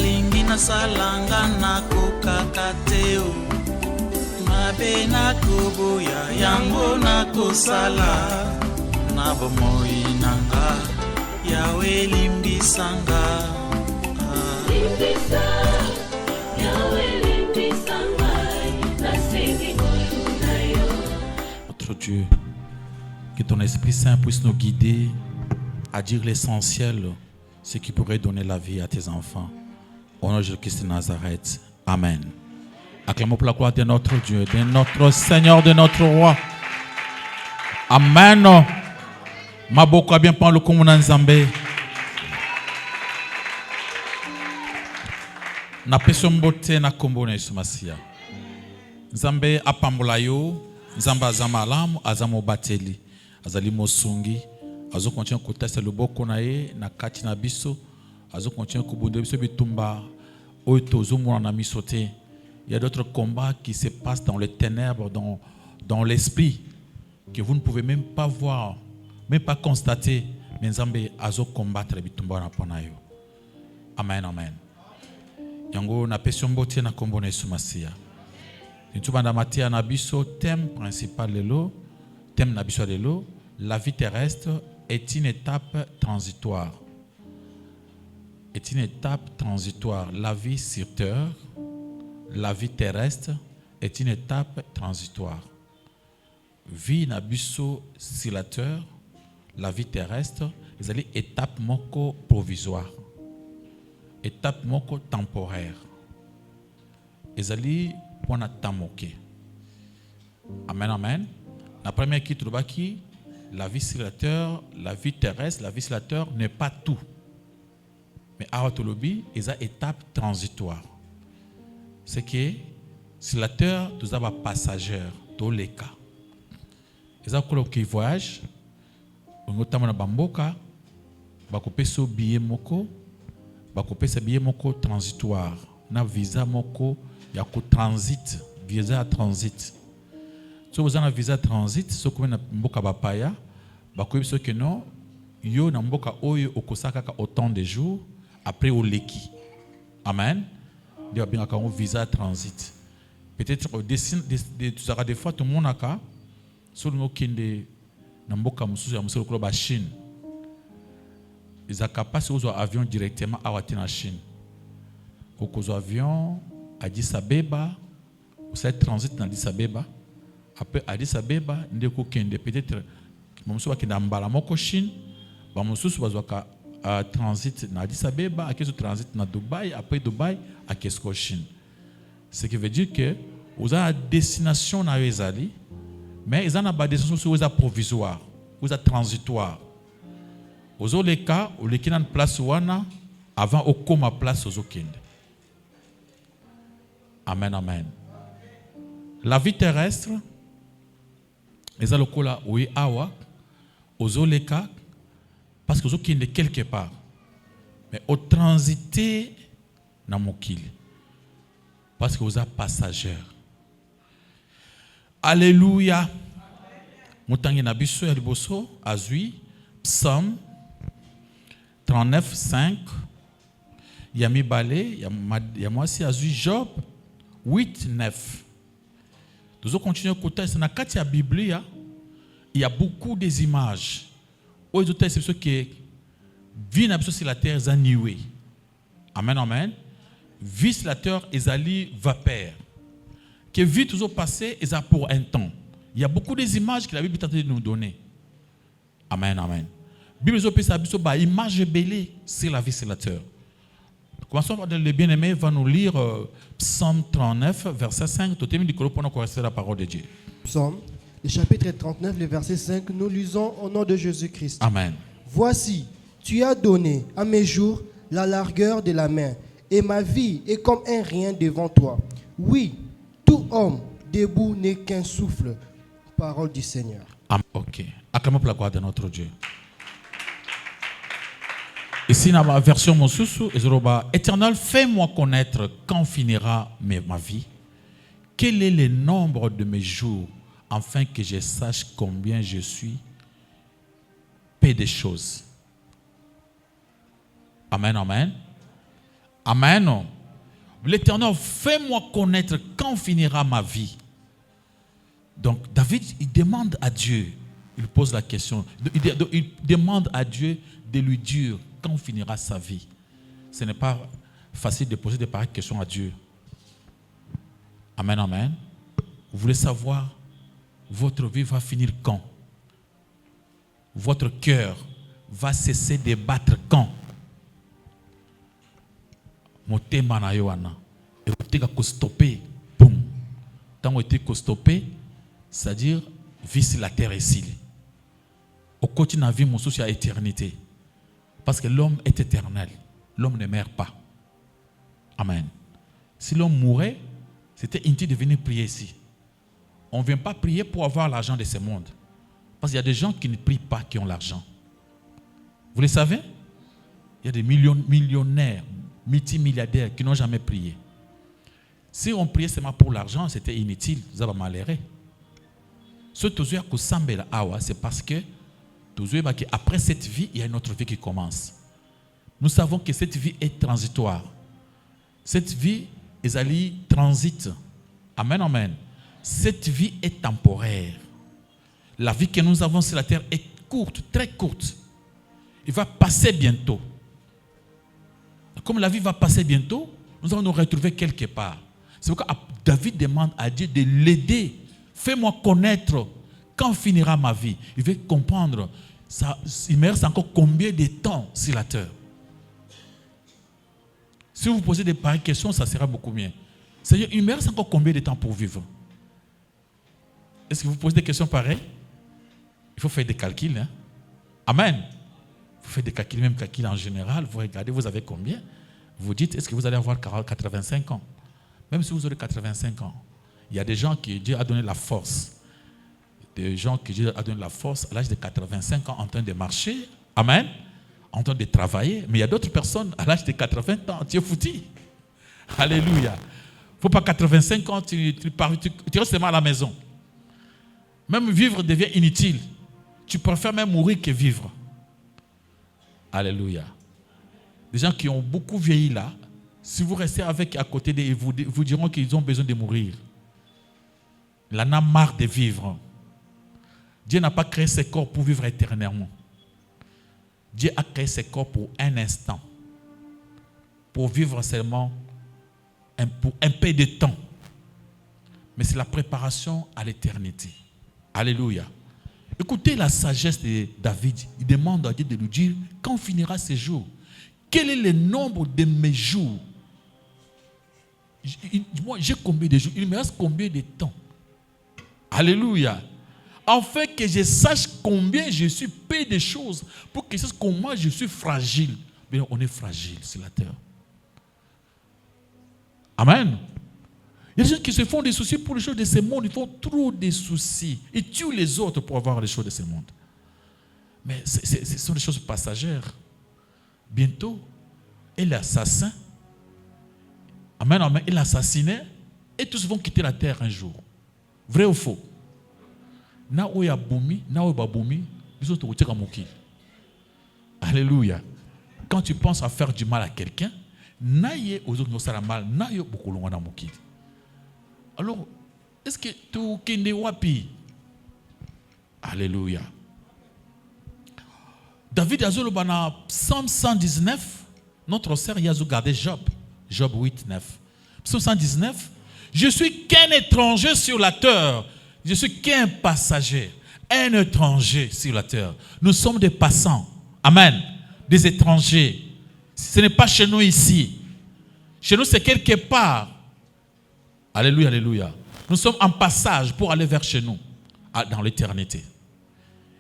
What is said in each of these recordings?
balingi nasalanga nakokaka te o mabe nakoboya yango nakosala na bomoi nanga yawe limbisanga limbisa yawe limbisanga nasengi koyuna yo. Notre Dieu, que ton Esprit Saint puisse nous guider à dire l'essentiel, ce qui pourrait donner la vie à tes enfants. Au nom de Jésus-Christ de Nazareth. Amen. Acclamons pour la gloire de notre Dieu, de notre Seigneur, de notre Roi. Amen. Maboko a bien parlé comme un Nzambe. Na peso mbote na kombo na Yesu Masia. Nzambe apambola yo, Nzambe azama alamu, azama bateli, azali mosungi, azo continue kotesa loboko na ye na kati na biso, azo continue kubunda biso bitumba oyo tozomona na miso te. Il y a d'autres combats qui se passent dans les ténèbres, dans l'esprit, que vous ne pouvez même pas voir, même pas constater. Mais Nzambe azo combattre bitumba na pona yo. Amen, amen. Yango na peso mbote na kombo na Yesu Masia. Nitubanda matia na biso thème principal lelo, thème na biso lelo, la vie terrestre est une étape transitoire. Est une étape transitoire. La vie sur terre, la vie terrestre est une étape transitoire. Vie na biso sur la terre, la vie terrestre, c'est une étape moko provisoire. Étape moko temporaire. Ezali pona tamoke. Amen, amen. La première qui trouve qui la vie sur la terre, la vie terrestre, la vie sur la terre n'est pas tout. Mais aratolobi est une étape transitoire. C'est que sur la terre, nous avons passagers, tous les cas. Les gens qui voyagent, notamment na bamboka, bakopé so billet moko. Bakopé sa billet moko transitoire na visa moko ya ko transit visa transit so vous avez un visa transit so comme na mboka bapaya bakoyebi so que non yo na mboka oyo okosaka ka autant de jours après oleki. Amen. Dia bien ka visa transit peut-être au dessin de tu sera des fois tout monde aka so no kende na mboka mususu ya musolo ba Chine. Ils sont capables de avion directement à la Chine. Au avion à Addis Abeba, vous savez transit dans Addis Abeba. Après Addis Abeba, nous avons peut-être monsieur qui dans Balamoko Chine, monsieur va transit dans Addis Abeba, à quel transit dans Dubaï, après Dubaï à Kesko Chine. Ce qui veut dire que vous avez une destination dans les alliés, mais ils ont une destination provisoire, vous êtes transitoire. Ozo les cas où les qui n'ont place wana avant au coma place aux okinde. Amen, amen. La vie terrestre, les alokola oui awa, ozo les cas parce que aux okinde quelque part, mais au transité na mokili parce que vous êtes passagers. Alléluia. Mutangi na biso ya liboso azui psaume 39, 5. Yami Balé, Yamwasi Azui Job 8, 9. Nous allons continuer à écouter. Dans la Bible, il y a beaucoup des images. Où les c'est ce qui vivent sur la terre, est nié. Amen, amen. Vie sur la terre, est ali vapeur. Que vie toujours passé, est pour un temps. Il y a beaucoup des images que la Bible tente de nous donner. Amen, amen. La Bible a une image belle sur la vie sur la terre. Commençons par le bien-aimé, va nous lire Psaume 39, verset 5. Tout le monde dit pour nous corriger la parole de Dieu. Psaume, le chapitre 39, le verset 5, nous lisons au nom de Jésus-Christ. Amen. Voici, tu as donné à mes jours la largeur de la main, et ma vie est comme un rien devant toi. Oui, tout homme debout n'est qu'un souffle. Parole du Seigneur. Amen. Ok. Acclamons pour la gloire de notre Dieu. Ici, dans la version Mosusu, Éternel, fais-moi connaître quand finira ma vie. Quel est le nombre de mes jours, afin que je sache combien je suis peu de choses. Amen, amen. Amen. L'Éternel, fais-moi connaître quand finira ma vie. Donc David, il demande à Dieu, il pose la question, il demande à Dieu de lui dire quand finira sa vie. Ce n'est pas facile de poser de pareilles questions à Dieu. Amen, amen. Vous voulez savoir votre vie va finir quand? Votre cœur va cesser de battre quand? Motema na yoana. Et vous avez stoppé. Boum. Tant que vous avez stoppé, c'est-à-dire, vie sur la terre ici. Au quotidien, la vie, mon souci à éternité. Parce que l'homme est éternel. L'homme ne meurt pas. Amen. Si l'homme mourait, c'était inutile de venir prier ici. On ne vient pas prier pour avoir l'argent de ce monde. Parce qu'il y a des gens qui ne prient pas, qui ont l'argent. Vous le savez? Il y a des millionnaires, multimilliardaires qui n'ont jamais prié. Si on priait seulement pour l'argent, c'était inutile. Vous avez malheureux. Ce que c'est parce que après cette vie, il y a une autre vie qui commence. Nous savons que cette vie est transitoire. Cette vie est transite. Amen, amen. Cette vie est temporaire. La vie que nous avons sur la terre est courte, très courte. Il va passer bientôt. Comme la vie va passer bientôt, nous allons nous retrouver quelque part. C'est pourquoi David demande à Dieu de l'aider. Fais-moi connaître quand finira ma vie. Il veut comprendre, il me reste encore combien de temps sur la terre. Si vous posez des pareilles questions, ça sera beaucoup mieux. Seigneur, il me reste encore combien de temps pour vivre? Est-ce que vous posez des questions pareilles? Il faut faire des calculs. Hein? Amen. Vous faites des calculs, même calculs en général. Vous regardez, vous avez combien? Vous dites, est-ce que vous allez avoir 85 ans? Même si vous aurez 85 ans. Il y a des gens qui Dieu a donné la force. Des gens qui Dieu a donné la force à l'âge de 85 ans en train de marcher. Amen. En train de travailler. Mais il y a d'autres personnes à l'âge de 80 ans. Tu es foutu. Alléluia. Il ne faut pas 85 ans, tu restes seulement à la maison. Même vivre devient inutile. Tu préfères même mourir que vivre. Alléluia. Des gens qui ont beaucoup vieilli là, si vous restez avec à côté d'eux, vous diront qu'ils ont besoin de mourir. Il en a marre de vivre. Dieu n'a pas créé ce corps pour vivre éternellement. Dieu a créé ce corps pour un instant. Pour vivre seulement pour un peu de temps. Mais c'est la préparation à l'éternité. Alléluia. Écoutez la sagesse de David. Il demande à Dieu de lui dire quand finira ces jours. Quel est le nombre de mes jours? Moi, j'ai combien de jours? Il me reste combien de temps? Alléluia. Afin que je sache combien je suis peu de choses, pour que je sache comment je suis fragile. Mais on est fragile sur la terre. Amen. Il y a des gens qui se font des soucis pour les choses de ce monde. Ils font trop de soucis. Ils tuent les autres pour avoir les choses de ce monde. Mais ce sont des choses passagères. Bientôt, et l'assassin, amen, amen, et l'assassiné, et tous vont quitter la terre un jour. Vrai ou faux? Alléluia. Quand tu penses à faire du mal à quelqu'un, alors, est-ce que tu kende wapi? Alléluia. David a dit dans Psaume 119, notre sœur a regardé Job. Job 8, 9. Psaume 119, je suis qu'un étranger sur la terre. Je suis qu'un passager. Un étranger sur la terre. Nous sommes des passants. Amen. Des étrangers. Ce n'est pas chez nous ici. Chez nous, c'est quelque part. Alléluia, alléluia. Nous sommes en passage pour aller vers chez nous, dans l'éternité.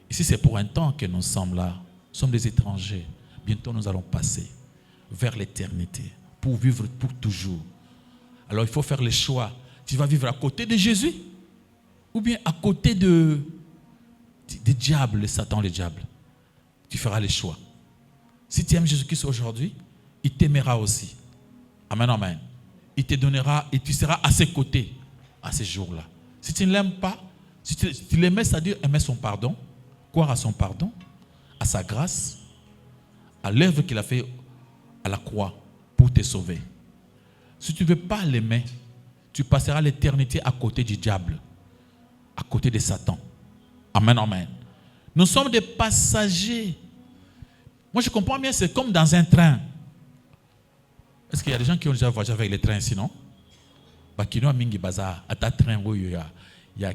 Ici, c'est pour un temps que nous sommes là. Nous sommes des étrangers. Bientôt, nous allons passer vers l'éternité pour vivre pour toujours. Alors, il faut faire le choix. Tu vas vivre à côté de Jésus ou bien à côté des diables, Satan, le diable. Tu feras le choix. Si tu aimes Jésus-Christ aujourd'hui, il t'aimera aussi. Amen, amen. Il te donnera et tu seras à ses côtés à ces jours-là. Si tu ne l'aimes pas, si tu l'aimais, c'est-à-dire aimer son pardon, croire à son pardon, à sa grâce, à l'œuvre qu'il a fait à la croix pour te sauver. Si tu ne veux pas l'aimer, tu passeras l'éternité à côté du diable, à côté de Satan. Amen, amen. Nous sommes des passagers. Moi, je comprends bien, c'est comme dans un train. Est-ce qu'il y a des gens qui ont déjà voyagé avec les trains ici, non? Il y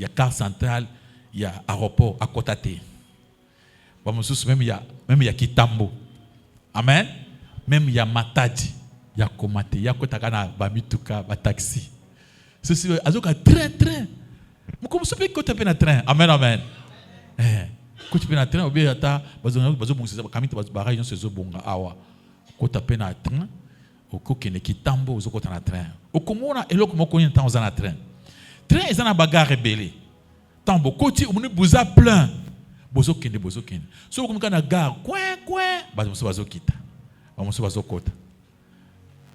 a car central, il y a aéroport à côté. Même il y a Kitambo. Amen. Même il y a Matadi, il y a Komate, il y a Kotakana, Bamituka, Taxi. Ceci, azoka train. Vous commencez à côté de train. Amen, amen. Côté de train, ou bien ata, bazo bongisa, kamita bazo barayon sezo bonga awa. Côté de train, au kokene Kitambo, au côté de train. Au komona, elo komo koni temps aux train. Train, ils ont un bagarre rebelle. Tambo, côté, on est bouza plein. Bozo kende. So vous comme na gare, coin, bazo kita. Bazo kota.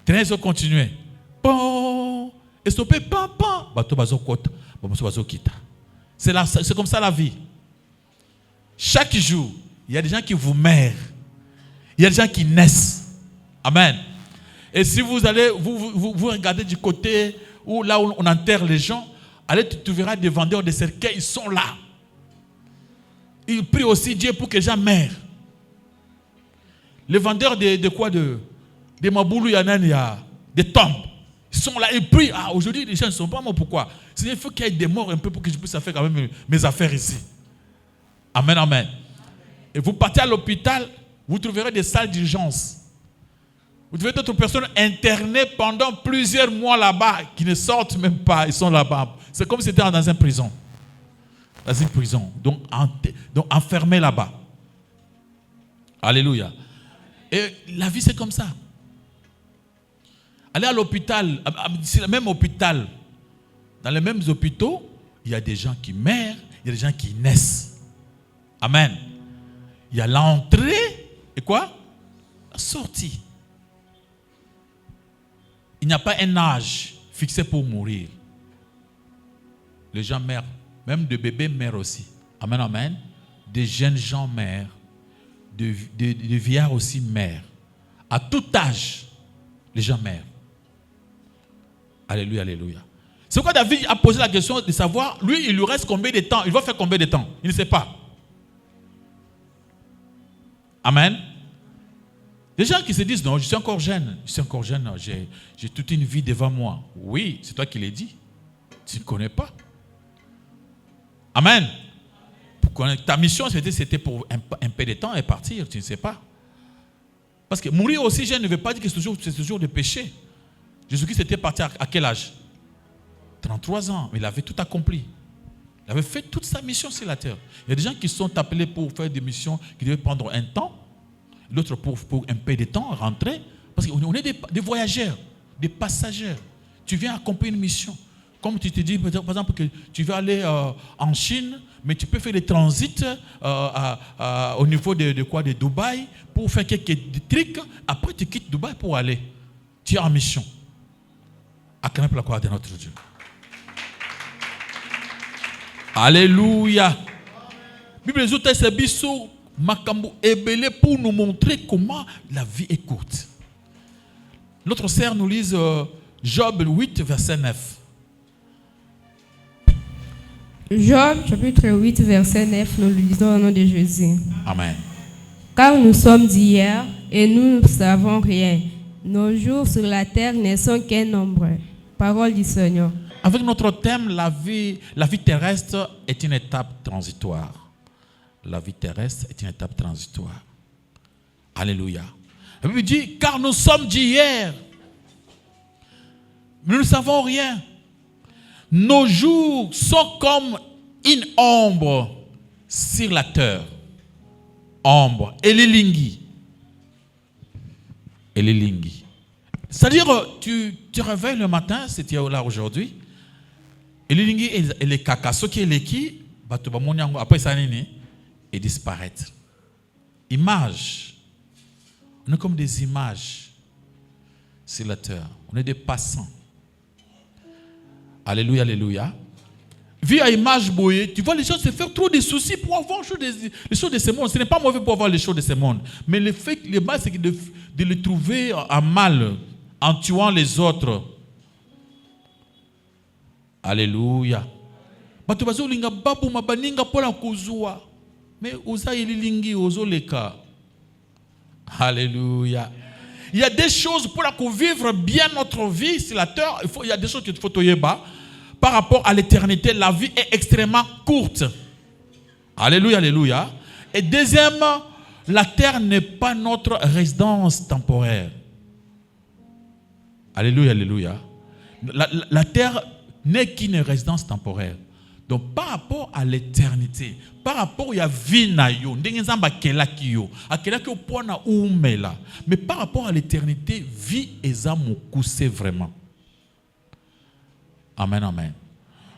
Train zo continuer. Bon, et stopper pam. Bazo kota. Bazo kita. C'est comme ça la vie. Chaque jour, il y a des gens qui vous meurent. Il y a des gens qui naissent. Amen. Et si vous allez, vous regardez du côté où là où on enterre les gens, allez, tu verras des vendeurs de cercueils, ils sont là. Ils prient aussi Dieu pour que les gens meurent. Les vendeurs de quoi? De Maboulou, il y a des tombes. Ils sont là, ils prient. Ah, aujourd'hui, les gens ne sont pas morts. Pourquoi? Il faut qu'il y ait des morts un peu pour que je puisse faire quand même mes affaires ici. Amen, amen. Et vous partez à l'hôpital, vous trouverez des salles d'urgence. Vous trouvez d'autres personnes internées pendant plusieurs mois là-bas qui ne sortent même pas. Ils sont là-bas. C'est comme si c'était dans une prison. Dans une prison. Donc enfermés là-bas. Alléluia. Et la vie, c'est comme ça. Allez à l'hôpital, c'est le même hôpital. Dans les mêmes hôpitaux, il y a des gens qui meurent, il y a des gens qui naissent. Amen. Il y a l'entrée et quoi? La sortie. Il n'y a pas un âge fixé pour mourir. Les gens meurent. Même des bébés meurent aussi. Amen, amen. Des jeunes gens meurent. Des vieillards aussi meurent. À tout âge, les gens meurent. Alléluia, alléluia. C'est pourquoi David a posé la question de savoir, lui, il lui reste combien de temps? Il va faire combien de temps? Il ne sait pas. Amen. Des gens qui se disent, non, je suis encore jeune, j'ai toute une vie devant moi. Oui, c'est toi qui l'as dit. Tu ne connais pas. Amen. Ta mission, c'était pour un peu de temps et partir, tu ne sais pas. Parce que mourir aussi jeune ne veut pas dire que c'est toujours de péché. Jésus-Christ était parti à quel âge? 33 ans, mais il avait tout accompli. Il avait fait toute sa mission sur la terre. Il y a des gens qui sont appelés pour faire des missions qui devaient prendre un temps, l'autre pour un peu de temps, rentrer. Parce qu'on est des voyageurs, des passagers. Tu viens accomplir une mission. Comme tu te dis, par exemple, que tu veux aller en Chine, mais tu peux faire des transits au niveau de Dubaï pour faire quelques trucs. Après, tu quittes Dubaï pour aller. Tu es en mission. Acclamez pour la gloire de notre Dieu. Alléluia. La Bible nous dit makambo ebele pour nous montrer comment la vie est courte. Notre sœur nous lise Job 8, verset 9. Job chapitre 8, verset 9, nous le lisons au nom de Jésus. Amen. Car nous sommes d'hier et nous ne savons rien. Nos jours sur la terre ne sont qu'un nombre. Parole du Seigneur. Avec notre thème, la vie terrestre est une étape transitoire. La vie terrestre est une étape transitoire. Alléluia. La Bible dit, car nous sommes d'hier. Nous ne savons rien. Nos jours sont comme une ombre sur la terre. Ombre. Elilingi. C'est-à-dire, tu réveilles le matin, c'était là aujourd'hui. Elilingi et les caca, ce qui est l'équipe, après ça, et disparaître. Images. On est comme des images sur la terre. On est des passants. Alléluia, alléluia. Vu à image boyée, tu vois les gens se faire trop de soucis pour avoir les choses de ce monde. Ce n'est pas mauvais pour avoir les choses de ce monde. Mais le mal, c'est de les trouver en mal, en tuant les autres. Alléluia. Mais alléluia. Il y a des choses pour vivre bien notre vie sur la terre. Il y a des choses qu'il faut toyer bas. Par rapport à l'éternité, la vie est extrêmement courte. Alléluia, alléluia. Et deuxièmement, la terre n'est pas notre résidence temporaire. Alléluia, alléluia. La terre n'est qu'une résidence temporaire. Donc, par rapport à l'éternité, par rapport à la vie, mais par rapport à l'éternité, vie est c'est vraiment. Amen, amen.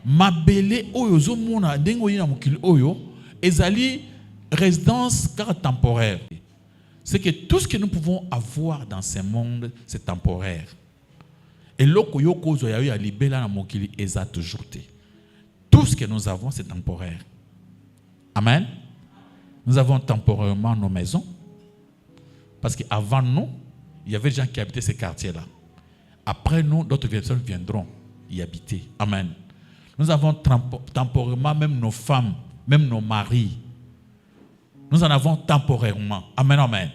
Mabele oyo mona dengo yina mukili oyo ezali résidence car temporaire. C'est que tout ce que nous pouvons avoir dans ce monde, c'est temporaire. Et loko yoko zo ya libela na mukili eza toujours té. Tout ce que nous avons, c'est temporaire. Amen. Nous avons temporairement nos maisons. Parce qu'avant nous, il y avait des gens qui habitaient ces quartiers-là. Après nous, d'autres personnes viendront y habiter. Amen. Nous avons temporairement même nos femmes, même nos maris. Nous en avons temporairement. Amen, amen.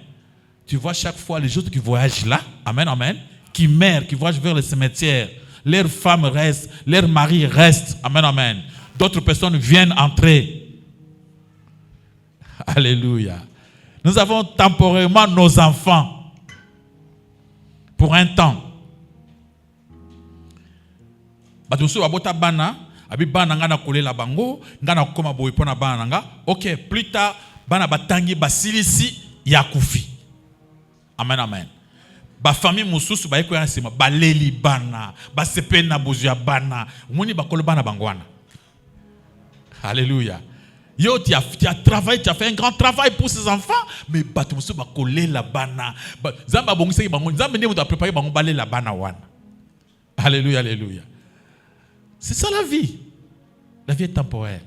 Tu vois chaque fois les autres qui voyagent là, amen, amen, qui meurent, qui voyagent vers le cimetière. Leurs femmes restent, leurs maris restent. Amen, amen. D'autres personnes viennent entrer. Alléluia. Nous avons temporairement nos enfants. Pour un temps. Ok, plus tard, bana batangi basilisi yakufi. Amen, amen. Ba famille mususu ba eko yansima baleli bana ba sepena bozuya bana muni bakolo bana bangwana. Alléluia. Yo tu as travaillé, tu as fait un grand travail pour ces enfants, mais batu mususu bakole la bana. Zamba bongise bango, zamba ne muta préparer bango balé la bana wana. Alléluia, alléluia. C'est ça la vie. La vie est temporaire,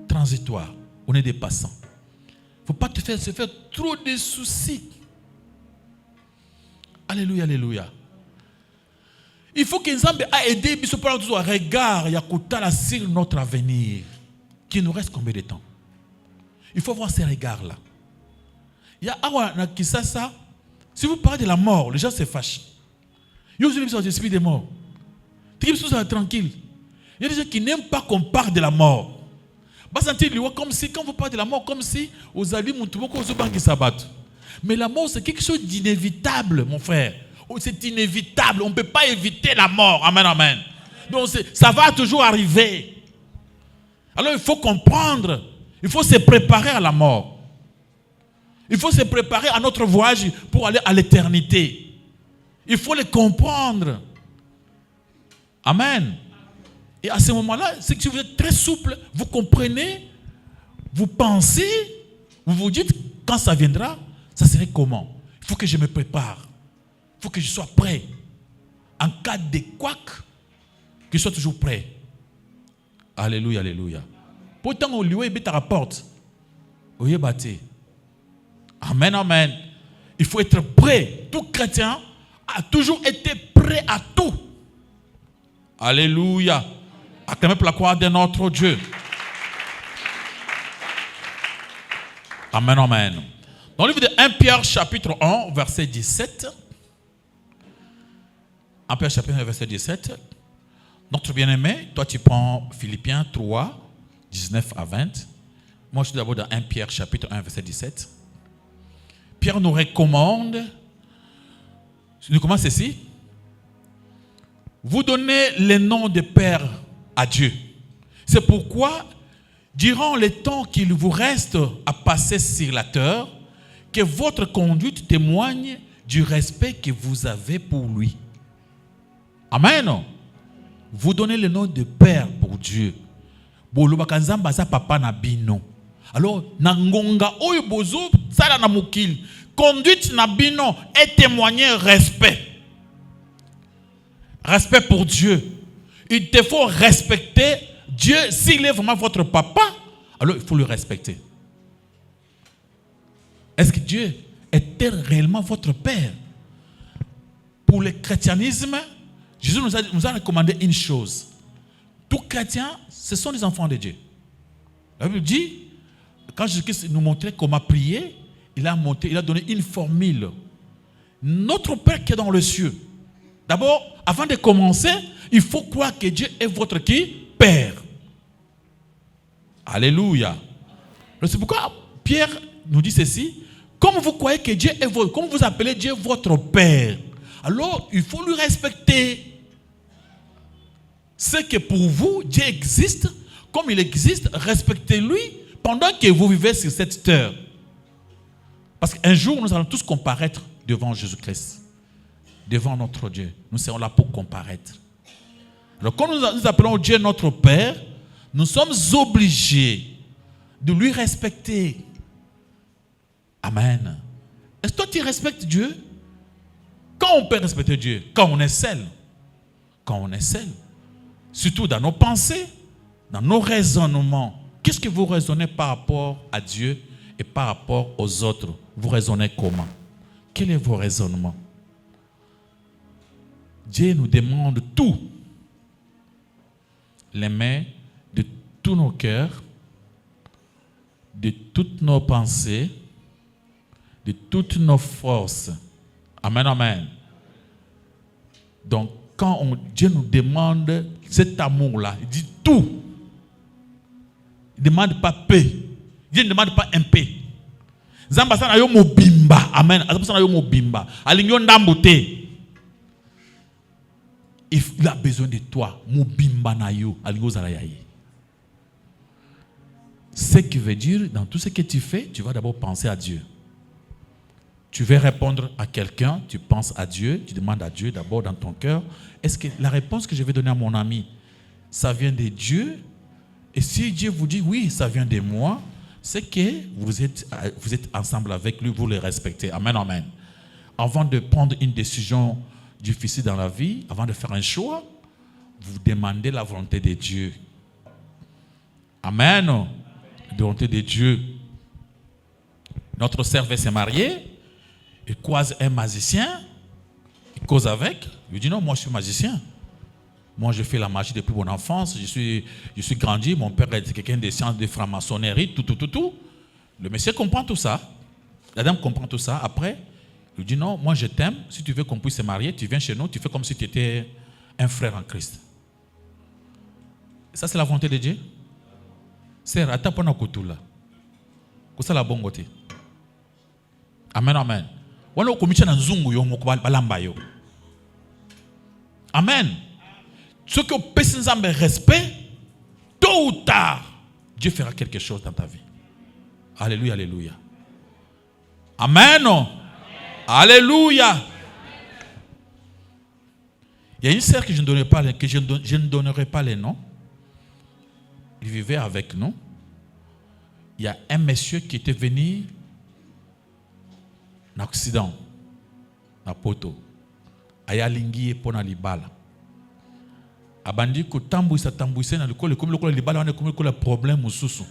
transitoire. On est des passants. Il ne faut pas se faire trop de soucis. Alléluia, alléluia. Il faut que Nzambe a aidé biso pour nous regard yakutala sur notre avenir. Qui nous reste combien de temps? Il faut voir ces regards-là. Il y a awa na kisasa. Si vous parlez de la mort, les gens se fâchent. Ils ont des esprits de mort. Tranquille. Il y a des gens qui n'aiment pas qu'on parle de la mort. Comme si, quand vous parlez de la mort, comme si aux alliés mais la mort, c'est quelque chose d'inévitable, mon frère. C'est inévitable. On ne peut pas éviter la mort. Amen, amen. Donc, ça va toujours arriver. Alors, il faut comprendre. Il faut se préparer à la mort. Il faut se préparer à notre voyage pour aller à l'éternité. Il faut le comprendre. Amen. Et à ce moment-là, c'est que si vous êtes très souple, vous comprenez, vous pensez, vous vous dites, quand ça viendra, ça serait comment? Il faut que je me prépare. Il faut que je sois prêt. En cas de couac, que je sois toujours prêt. Alléluia, alléluia. Pourtant, on lui est à la porte. Amen, amen. Il faut être prêt. Tout chrétien a toujours été prêt à tout. Alléluia. Acclamez pour la croix de notre Dieu. Amen, amen. Dans le livre de 1 Pierre chapitre 1, verset 17. 1 Pierre chapitre 1, verset 17. Notre bien-aimé, toi tu prends Philippiens 3, 19 à 20. Moi je suis d'abord dans 1 Pierre chapitre 1, verset 17. Pierre nous recommande, il nous commence ceci. Vous donnez le nom de Père à Dieu. C'est pourquoi, durant le temps qu'il vous reste à passer sur la terre, que votre conduite témoigne du respect que vous avez pour lui. Amen. Vous donnez le nom de Père pour Dieu. Alors, nangonga oyo bozo sala na mukil, conduite na bino et témoigner respect. Respect pour Dieu. Il te faut respecter Dieu, s'il est vraiment votre papa, alors il faut le respecter. Est-ce que Dieu est réellement votre père? Pour le christianisme, Jésus nous a recommandé une chose. Tous chrétiens, ce sont des enfants de Dieu. La Bible dit, quand Jésus nous montrait comment prier, il a donné une formule. Notre Père qui est dans le cieux. D'abord, avant de commencer, il faut croire que Dieu est votre qui? Père. Alléluia. C'est pourquoi Pierre nous dit ceci. Comme vous croyez que Dieu est votre, comme vous appelez Dieu votre Père, alors il faut lui respecter. C'est que pour vous, Dieu existe. Comme il existe, respectez-lui pendant que vous vivez sur cette terre. Parce qu'un jour, nous allons tous comparaître devant Jésus-Christ. Devant notre Dieu. Nous serons là pour comparaître. Alors quand nous appelons Dieu notre Père, nous sommes obligés de lui respecter. Amen. Est-ce que toi tu respectes Dieu? Quand on peut respecter Dieu? Quand on est seul. Quand on est seul. Surtout dans nos pensées, dans nos raisonnements. Qu'est-ce que vous raisonnez par rapport à Dieu et par rapport aux autres? Vous raisonnez comment? Quel est vos raisonnements? Dieu nous demande tout. L'aimer de tous nos cœurs, de toutes nos pensées, de toutes nos forces. Amen, amen. Donc, quand Dieu nous demande cet amour-là, il dit tout. Il ne demande pas peu. Dieu ne demande pas un peu. Zamba sana yo mobimba. Amen. Zamba sana yo mobimba. Alingyo ndambote. Il a besoin de toi. Mobimba na yo. Alingyo zalayaye. Ce qui veut dire, dans tout ce que tu fais, tu vas d'abord penser à Dieu. Tu veux répondre à quelqu'un, tu penses à Dieu, tu demandes à Dieu d'abord dans ton cœur, est-ce que la réponse que je vais donner à mon ami, ça vient de Dieu? Et si Dieu vous dit oui, ça vient de moi, c'est que vous êtes ensemble avec lui, vous le respectez. Amen, amen. Avant de prendre une décision difficile dans la vie, avant de faire un choix, vous demandez la volonté de Dieu. Amen. La volonté de Dieu. Notre sœur veut se marier. Il croise un magicien, il cause avec, il dit non, moi je suis magicien. Moi je fais la magie depuis mon enfance, je suis grandi, mon père est quelqu'un des sciences de franc-maçonnerie, tout. Le monsieur comprend tout ça, la dame comprend tout ça, après, il dit non, moi je t'aime, si tu veux qu'on puisse se marier, tu viens chez nous, tu fais comme si tu étais un frère en Christ. Ça c'est la volonté de Dieu. C'est ratapona kutula. Kosa la bongote. Amen, amen. Amen. Ce que vous respect, tôt ou tard, Dieu fera quelque chose dans ta vie. Alléluia, alléluia. Amen. Amen. Alléluia. Il y a une sœur que je ne donnerai pas les noms. Il vivait avec nous. Il y a un monsieur qui était venu en accident, na poto, ayalingi pona libala. Abandi ko tambuisa na likolo comme le libala on est comme le problème mususu.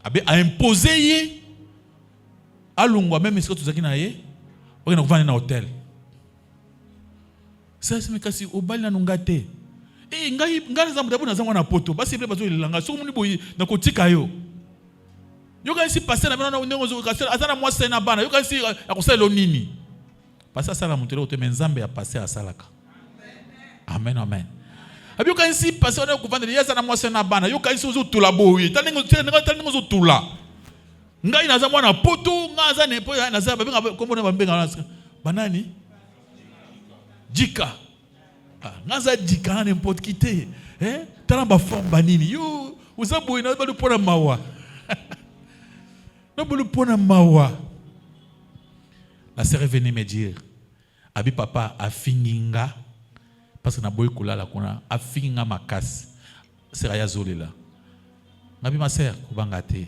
Abe a imposé ye alungwa même si tuzaki na ye, on va na hôtel. Ça c'est kasi obali na ngate. Ngai zambu na zango na poto, basi ble bazo langa so muni boyi na kotika yo. Yo quand si passer na bana ndongo kasela azana moi c'est na bana yo quand si akosela nini passer ça la monter au temenzambe ya passer à salaka. Amen, amen. Abi yo quand si passer on ko vendre yazana moi c'est na bana yo quand si ozo tula boyi talingo ozo tula ngai na zamwa na poto ngaza ne po na za babenga kombo na babenga banani jika ngaza jika n'importe qui te tala ba forme banini yo uzaboyi na ba pona mawa. La sœur est venue me dire, Abi papa a finginga, parce que na boy kula la kuna, a finginga makas, seraya zolela. Nabi ma sœur, kubangate,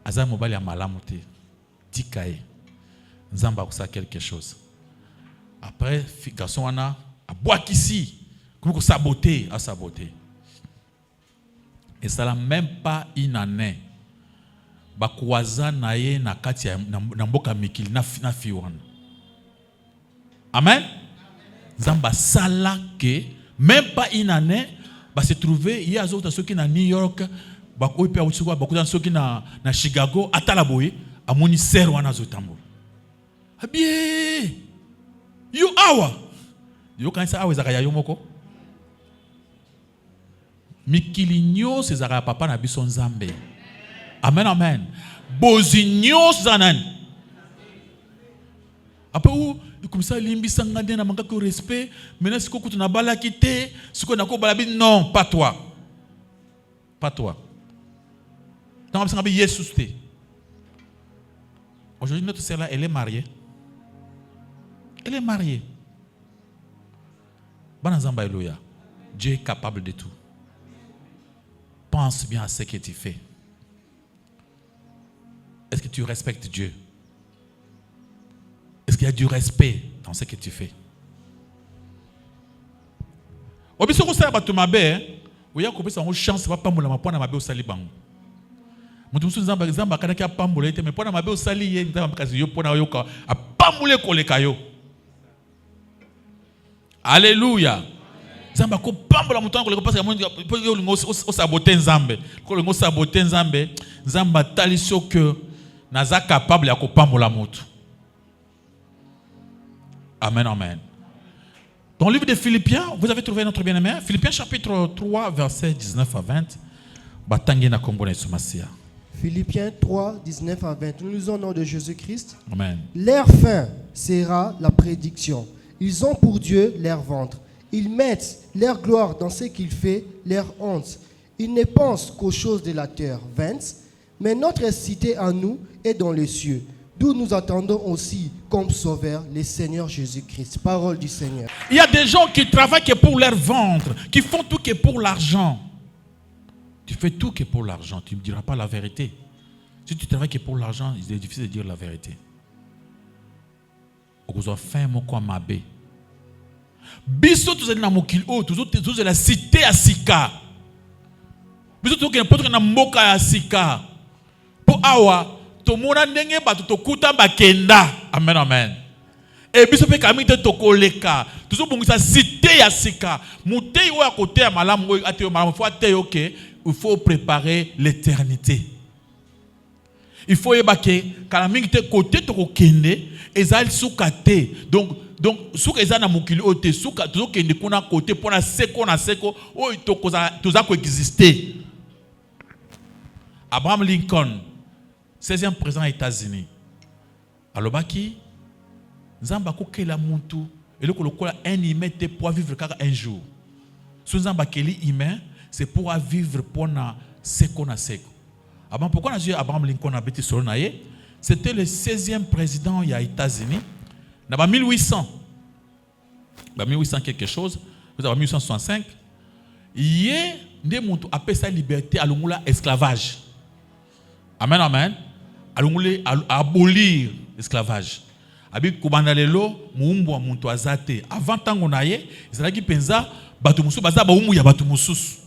azam mobali ya malamuté, tikae, nzamba kusa quelque chose. Après, garçon wana, a boire ici, comme saboter, a saboter. Et ça n'a même pas une année. Bakwaza naye na kati na mboka mikili na fiwana. Amen. Zamba sala que même pas une année ba se trouver il y a d'autres ceux qui na New York ba ko pe autsukwa ba ko dans ceux qui na Chicago atala boye amoni ser wana zotambo. Abie. You awa. Yo kanisa awa zakaya yo moko. Mikili nyo se zakaya papa na biso nzambe. Amen, amen. Bozinyo zanan. Après où comme ça limbi sangande na manque de respect, maintenant si ko na bala kité, si ko na ko balabi non, pas toi. Pas toi. Tant que Jesus te. Aujourd'hui notre sœur là, elle est mariée. Elle est mariée. Banazamba Eloya. Dieu est capable de tout. Pense bien à ce que tu fais. Est-ce que tu respectes Dieu? Est-ce qu'il y a du respect dans ce que tu fais? Obiso ko sa ba to mabe, oya ko pesa chance ba pambola mapona mabe osali bango. Mutu musu nzamba nzamba kana kia pambola ite me pona mabe osali ye nzamba kazi yo pona yo ka apambule koleka yo. Alléluia. Nzamba ko pambola mutu koleka parce que yo lingo o saboter nzambe. Ko lingo saboter nzambe, nzamba taliso que naza capable ya ko pambola mutu. Amen, amen. Dans le livre de Philippiens, vous avez trouvé notre bien-aimé. Philippiens chapitre 3, verset 19 à 20. Philippiens 3, 19 à 20. Nous lisons au nom de Jésus-Christ. Amen. Leur fin sera la prédiction. Ils ont pour Dieu leur ventre. Ils mettent leur gloire dans ce qu'ils font, leur honte. Ils ne pensent qu'aux choses de la terre vaines, mais notre cité à nous est dans les cieux, d'où nous attendons aussi comme sauveur le Seigneur Jésus-Christ. Parole du Seigneur. Il y a des gens qui travaillent que pour leur ventre, qui font tout que pour l'argent. Tu fais tout que pour l'argent, tu ne me diras pas la vérité. Si tu travailles que pour l'argent, il est difficile de dire la vérité. Vous avez fait mon quoi mabe. Biso tous na mokili o tous la cité à Sika. Biso tous n'importe na moka à Sika. Pour awa tomona ndenge bato tokuta bakenda. Amen, amen. Et biso pe kamite tokoleka. Toujours bongisa cité ya Sika. Mutei o à côté ya malamu o ate malamu faut ate OK. Il faut préparer l'éternité. Il faut yebake kala mingi te côté tokokende ezali sukate. Donc souka ezana mukili o te suka tokende kuna côté pona seko na seko o tokoza toza ko exister. Abraham Lincoln 16e président des États-Unis. Alobaki nzamba ko kela muntu eloko lokola un humain te pour vivre kaka un jour. So nzamba keli humain c'est pour vivre pendant seko na seko. Avant pourquoi on a dit Abraham Lincoln a bêté sur naie, c'était le 16e président des États-Unis. Dans 1800 quelque chose, vous avez 1865, il y a des gens qui appellent ça liberté à l'ongula esclavage. Amen, amen. À l'ongula abolir l'esclavage. Abi kubandalelo muumbu wa muntu azate. Avant tango naie, izalaki penza batu musu baza ba umu ya batu mususu.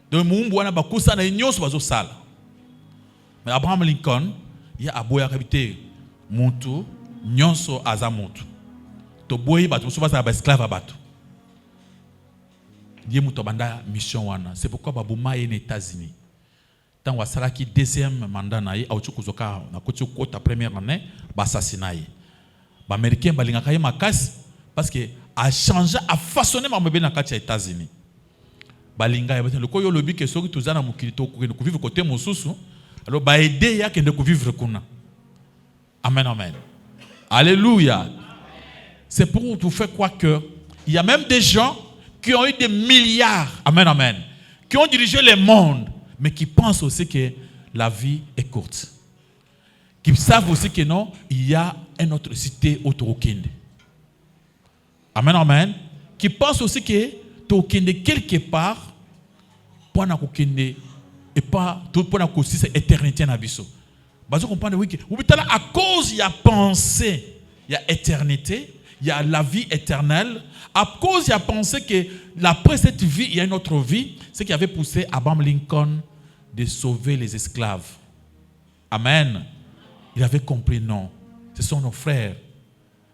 Donc muumbu wana bakusa na nyonso bazo sala. Mais Abraham Lincoln, il y a aboya habité muntu nyonso aza muntu. To boyi batu musu baza ba esclave batu. Dieu muto banda mission wana. C'est pourquoi babuma est aux États-Unis. Tant wasala ki deuxième mandat naie au chukuzoka na koti kota première année ba assassinaye. Ba américain balingaka ye makasi parce que a changé a façonné ma mobile na kati ya États-Unis. Balinga ya le koyo lobi ke soki tuzana mukili to ko vivre côté mosusu alors ba aider ya ke ndeko vivre kuna. Amen, amen. Alléluia. C'est pour vous faire croire que il y a même des gens qui ont eu des milliards, amen, amen, qui ont dirigé le monde, mais qui pensent aussi que la vie est courte. Qui savent aussi que non, il y a une autre cité au Torokinde. Amen, amen. Qui pensent aussi que Torokinde quelque part, pour na kokinde et pas tout pour na kosi cette éternité na biso. Bazo comprendre oui que à cause il y a pensée, il y a éternité, il y a la vie éternelle, à cause il a pensé que après cette vie, il y a une autre vie, c'est qui avait poussé Abraham Lincoln de sauver les esclaves. Amen. Il avait compris, non, ce sont nos frères.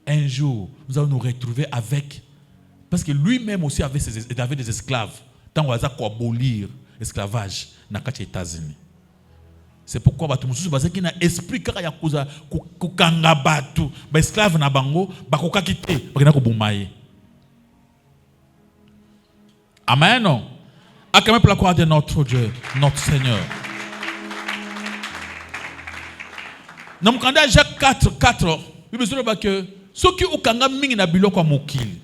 Un jour, nous allons nous retrouver avec, parce que lui-même aussi avait des esclaves. Tant qu'on va abolir l'esclavage dans les États-Unis. C'est pourquoi batu mususu bazaki na esprit kaka ya kuza kukanga batu ba esclave na bango bakokaki te bakena ko bumaye. Amen. Acclamez pour la gloire de notre Dieu, notre Seigneur. Dans le candidat Jacques 4, il me dit que ceux qui ukanga mingi na biloko mokili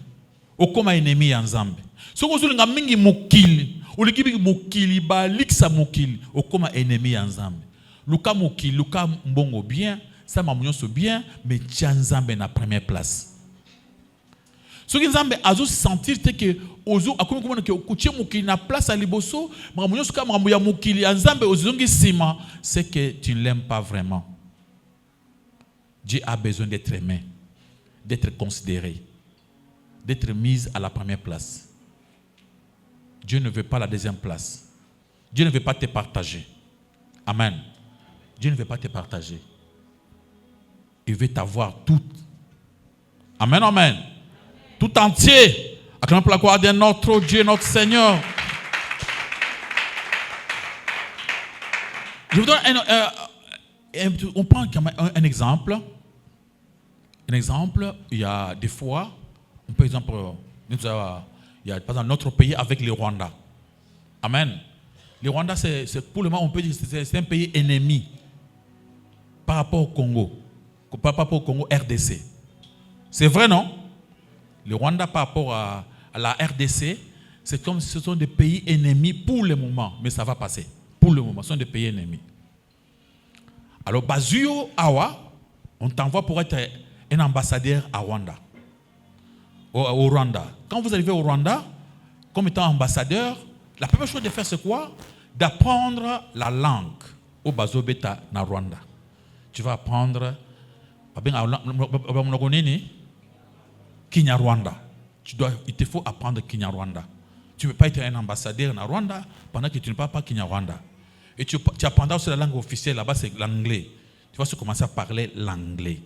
okoma ennemi ya Nzambe. Ceux qui ulinga mingi mokili ulikibi mokili ba liksa mokili okoma ennemi ya Nzambe. Luka mokili, luka mbongo bien, ça m'a mounionso bien, mais tia Nzambe na première place. Ce qui Nzambe azo sentir que ozo akomi komona ke okutie mokili na place à liboso, m'a mounionso ka m'a mokili ya Nzambe ozongi sima, c'est que tu ne l'aimes pas vraiment. Dieu a besoin d'être aimé, d'être considéré, d'être mis à la première place. Dieu ne veut pas la deuxième place. Dieu ne veut pas te partager. Amen. Dieu ne veut pas te partager. Il veut t'avoir tout. Amen, amen. Tout entier. Acclamons pour la gloire de notre Dieu, notre Seigneur. Je vous donne on prend un exemple. Un exemple, il y a des fois, par exemple, il y a par exemple notre pays avec le Rwanda. Amen. Le Rwanda, c'est pour le moment, on peut dire que c'est un pays ennemi par rapport au Congo. Par rapport au Congo RDC. C'est vrai, non? Le Rwanda par rapport à la RDC, c'est comme si ce sont des pays ennemis pour le moment. Mais ça va passer. Pour le moment, ce sont des pays ennemis. Alors, Bazuyo Awa, on t'envoie pour être un ambassadeur à Rwanda. Au Rwanda. Quand vous arrivez au Rwanda, comme étant ambassadeur, la première chose de faire, c'est quoi? D'apprendre la langue au Bazobeta na Rwanda. Tu vas apprendre Kinyarwanda. Il te faut apprendre Kinyarwanda. Tu ne peux pas être un ambassadeur na Rwanda pendant que tu ne parles pas Kinyarwanda. Et tu apprendras aussi la langue officielle là-bas, c'est l'anglais. Tu vas commencer à parler l'anglais.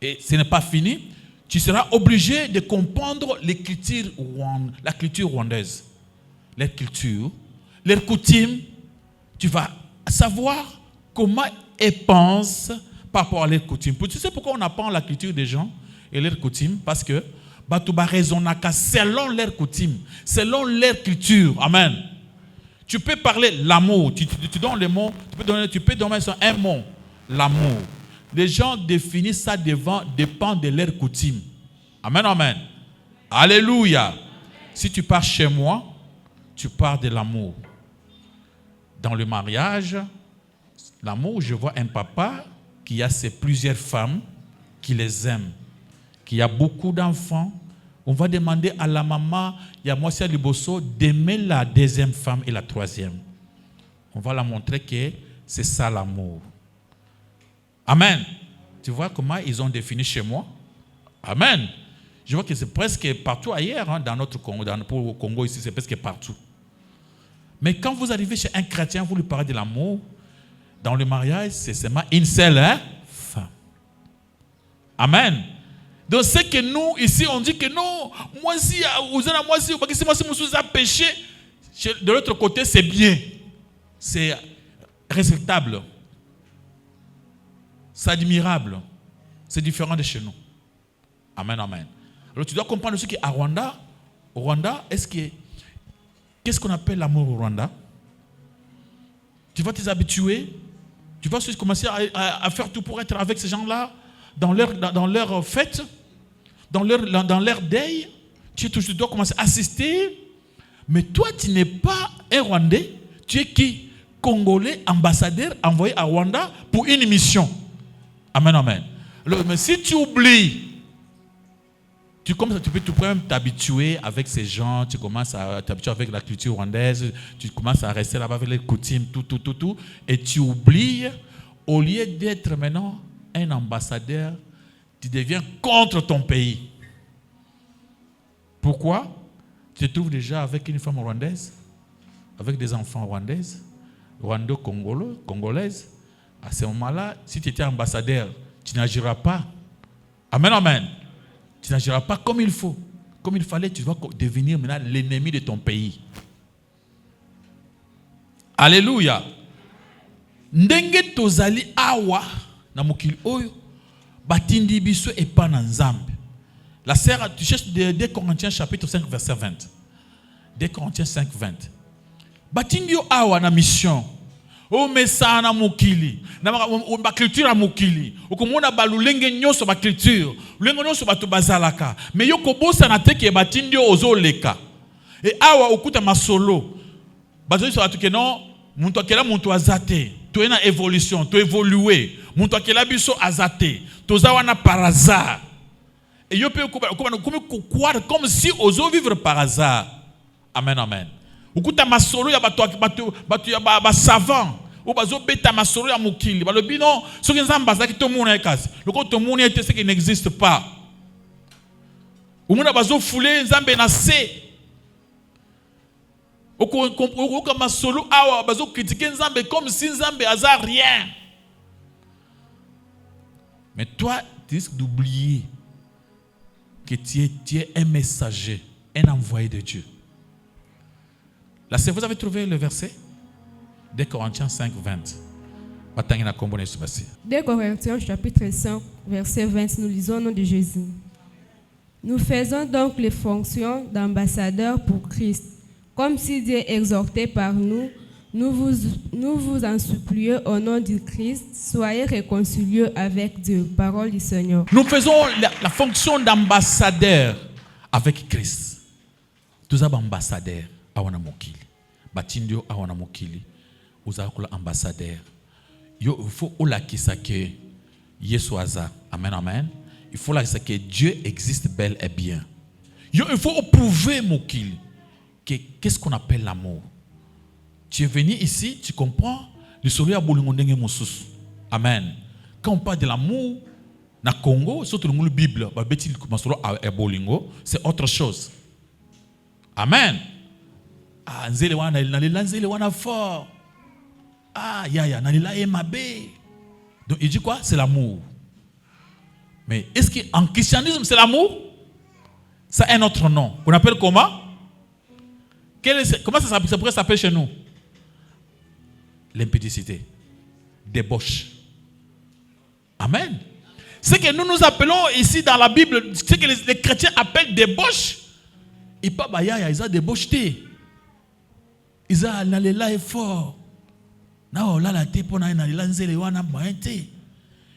Et ce n'est pas fini. Tu seras obligé de comprendre la culture rwandaise. Leur culture, leurs coutumes. Tu vas savoir comment ils pensent par rapport à leurs coutumes. Tu sais pourquoi on apprend la culture des gens et leurs coutumes? Parce que Batouba raisonnaka selon leurs coutumes, selon leur culture. Amen. Tu peux parler l'amour. Tu donnes le mot. Tu peux donner un mot. L'amour. Les gens définissent ça dépend de leurs coutumes. Amen, amen. Alléluia. Si tu pars chez moi, tu pars de l'amour. Dans le mariage, l'amour, je vois un papa qui a ses plusieurs femmes, qui les aime, qui a beaucoup d'enfants. On va demander à la maman, Yamosia Liboso, d'aimer la deuxième femme et la troisième. On va la montrer que c'est ça l'amour. Amen. Tu vois comment ils ont défini chez moi? Amen. Je vois que c'est presque partout ailleurs, dans notre Congo, pour le Congo ici, c'est presque partout. Mais quand vous arrivez chez un chrétien, vous lui parlez de l'amour, dans le mariage, c'est seulement une seule femme. Amen. Donc c'est que nous, ici, on dit que non, moi si vous avez péché, de l'autre côté, c'est bien. C'est respectable. C'est admirable. C'est différent de chez nous. Amen, amen. Alors tu dois comprendre aussi qu'à Rwanda, au Rwanda, qu'est-ce qu'on appelle l'amour au Rwanda? Tu vas t'habituer, tu vas commencer à faire tout pour être avec ces gens-là, dans leur fête, dans leur deuil. Tu dois commencer à assister. Mais toi, tu n'es pas un Rwandais. Tu es qui? Congolais, ambassadeur, envoyé à Rwanda pour une mission. Amen, amen. Alors, mais si tu oublies, tu peux même t'habituer avec ces gens, tu commences à t'habituer avec la culture rwandaise, tu commences à rester là-bas avec les coutumes, tout, et tu oublies, au lieu d'être maintenant un ambassadeur, tu deviens contre ton pays. Pourquoi? Tu te trouves déjà avec une femme rwandaise, avec des enfants rwandaises, rwando-congolaises. À ce moment-là, si tu étais ambassadeur, tu n'agiras pas. Amen, amen. Tu n'agiras pas comme il faut. Comme il fallait, tu dois devenir maintenant l'ennemi de ton pays. Alléluia. Ndenge tozali awa na mokili oyo batindi biso epa na Nzambe. La sœur, tu cherches 2 Corinthiens chapitre 5 verset 20. 2 Corinthiens 5 20. Batindi yo awa na mission. O mesa na mokili, na ba culture na mokili. Okomona balulenge nyoso ba culture, lulenge nyoso bato bazalaka. Mais yo kobosa na teke batindi yo ozoleka. Et awa okuta masolo. Bazo so atuke non, muntu akela muntu azate. Tu es na évolution, tu évoluer. Muntu akela biso azate. Toza wana par hasard. Et yo peut croire comme si ozo vivre par hasard. Amen, amen. Okuta masolo ya bato ya ba savant. Ou bazo beta masolo ya mokili. Balobi non, soki nzamba azaki to mona ekasi. Loko to mona ete ce qui n'existe pas. Omona bazo foulé nzambe na se. Oka masolo awa bazo critiquer nzambe comme si nzambe aza rien. Mais toi, tu risques d'oublier que tu es un messager, un envoyé de Dieu. Là, vous avez trouvé le verset? 2 Corinthiens 5, 20. 2 Corinthiens chapitre 5, verset 20, nous lisons au nom de Jésus. Nous faisons donc les fonctions d'ambassadeurs pour Christ. Comme si Dieu exhortait par nous, nous vous en supplions au nom du Christ, soyez réconciliés avec Dieu. Parole du Seigneur. Nous faisons la fonction d'ambassadeur avec Christ. Tous les ambassadeurs à Wanamokili. Batindio à Wanamokili. Vous avez ambassadeur. Il faut que Yesuaza. Amen, amen. Il faut que Dieu existe bel et bien. Il faut prouver Mokili. Qu'est-ce qu'on appelle l'amour? Tu es venu ici, tu comprends? Le soleil a bolingondenge mosus. Amen. Quand on parle de l'amour, na Congo, surtout dans la Bible, c'est autre chose. Amen. Ah, nzele wana fort. Ah, ya, nalila emabe. Donc il dit quoi? C'est l'amour. Mais est-ce qu'en christianisme, c'est l'amour? Ça a un autre nom. On appelle comment? Comment ça pourrait s'appeler chez nous? L'impudicité. Débauche. Amen. Ce que nous appelons ici dans la Bible, ce que les chrétiens appellent débauche, ils ont débaucheté. Ils ont là est fort. Non, là la tête pour na là nzele wana moyente.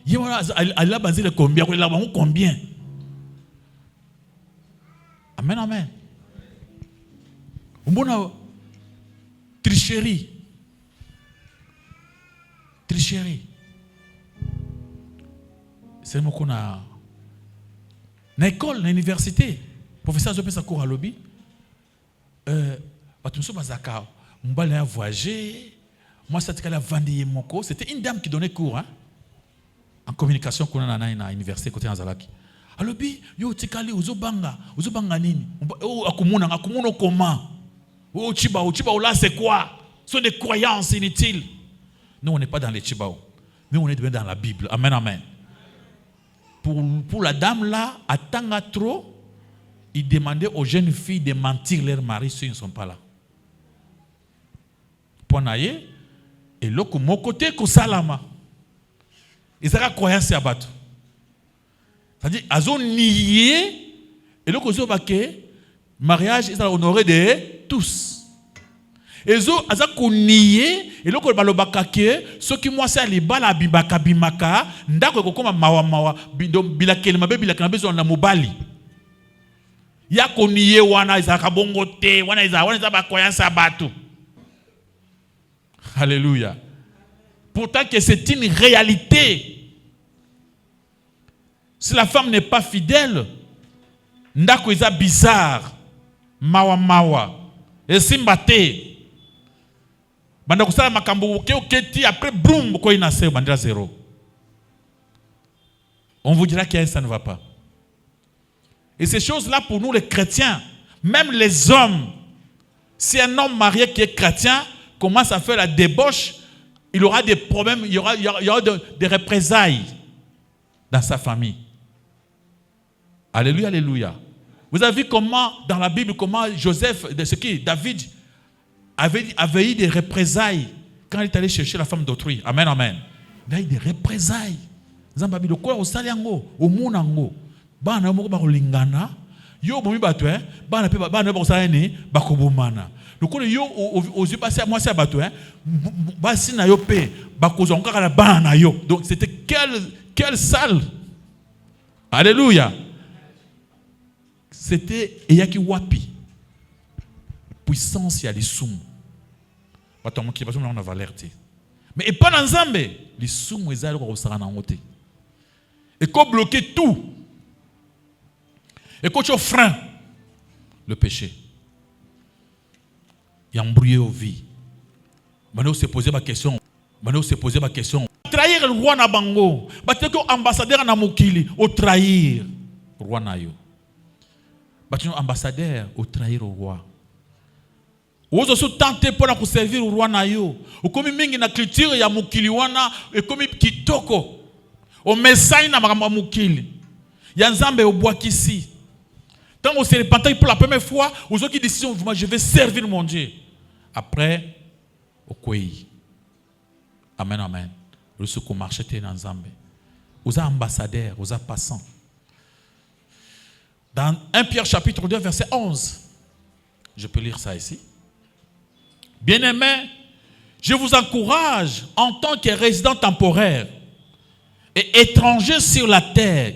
Yéwana Allah basé le combien, combien. Amen, amen. Une tricherie. Tricherie. C'est le qu'on a. Dans l'école, dans l'université, professeur Zopé Sakour à lobby. M'bala a voyagé. Moi, c'était la Vendée Moko. C'était une dame qui donnait cours en communication qu'on a à l'université côté Anzalaki. À lobby, yo tikali uzobanga nini? Akumuna comment? Oh, Chibao, là c'est quoi? Ce sont des croyances inutiles. Nous, on n'est pas dans les Chibao. Nous, on est dans la Bible. Amen, amen. Pour la dame là, à Tanga trop, il demandait aux jeunes filles de mentir leurs maris s'ils ne sont pas là. Pour naïe, et là, de mon côté, Salama. Ils ont croyance à battre. C'est-à-dire, ils ont nié, et là, ils ont baqué, mariage, ils ont honoré de tous. Ils ont nié, et là, ils ont baqué, ceux qui moi, c'est les bala bibaka bimaka, ndako koma mawa, bilakele mabe bilakele bezo na mobali. Ya ko nié wana izaka bongo te, wana izaka ba croyance à battre. Alléluia. Pourtant que c'est une réalité. Si la femme n'est pas fidèle, ndako isa bizarre. Mawa. Et simbate. Banda kusala makambo oketi après boum ko inase bandira zéro. On vous dira que ça ne va pas. Et ces choses-là pour nous les chrétiens, Même les hommes, si un homme marié qui est chrétien commence à faire la débauche, il aura des problèmes, il y aura des représailles dans sa famille. Alléluia, alléluia. Vous avez vu comment, dans la Bible, comment David avait eu des représailles quand il est allé chercher la femme d'autrui. Amen, amen. Il a eu des représailles. Zambabi, le quoi au saliango, au monango, bana moko ba kolingana, yo bomi bato bana ba kosalani ba kobomana. Le quoi yo aux yeux passés à moi c'est bato basi na yo pe ba kozonga kala bana yo. Donc c'était quelle salle. Alléluia. C'était eyaki wapi. Puissance ya lisumu. Bato mo ki bato na valeur te. Mais pas dans Nzambe, lisumu ezali ko sala na ngote. Et qu'on bloquer tout. Et qu'on frein le péché. Il y a embrouillé aux vies. Maintenant, on s'est posé ma question. Trahir le roi na bango. Bateko ambassadeur na mokili. Au trahir le roi na yo. Bateko ambassadeur au trahir le roi. Vous aussi tenté pour la servir le roi na yo. Ou comme mingi na culture ya mokili wana. Et comme kitoko. Au message na makambo mukili. Ya Nzambe au bois qu'ici. Quand on s'est repenti pour la première fois, aux autres qui décident, moi je vais servir mon Dieu. Après, au quoi? Amen, amen. Le secours marché dans Nzambe. Aux ambassadeurs, aux passants. Dans 1 Pierre chapitre 2, verset 11. Je peux lire ça ici. Bien-aimés, je vous encourage en tant que résident temporaire et étrangers sur la terre,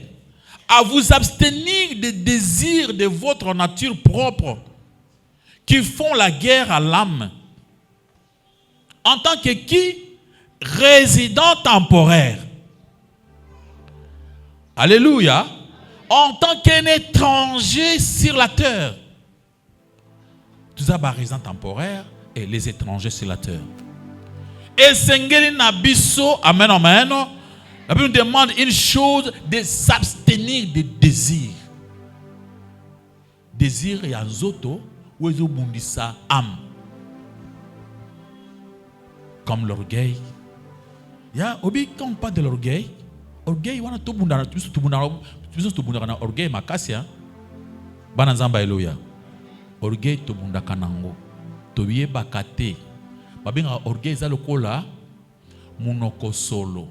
à vous abstenir des désirs de votre nature propre qui font la guerre à l'âme. En tant que qui? Résident temporaire. Alléluia. En tant qu'un étranger sur la terre. Tout ça, résident temporaire et les étrangers sur la terre. Et Sengeli Nabiso, amen, amen. La Bible nous demande une chose, de s'abstenir des désirs. Désir et anzoto, où est-ce bundisa âme. Comme l'orgueil. Ya, obi quand on parle de l'orgueil, orgueil wana to bundana, to bundana orgueil makasia. Bana Nzamba eloya. Orgueil to bundaka nango. To biye bakate. Babenga orgueil za lokola munoko solo.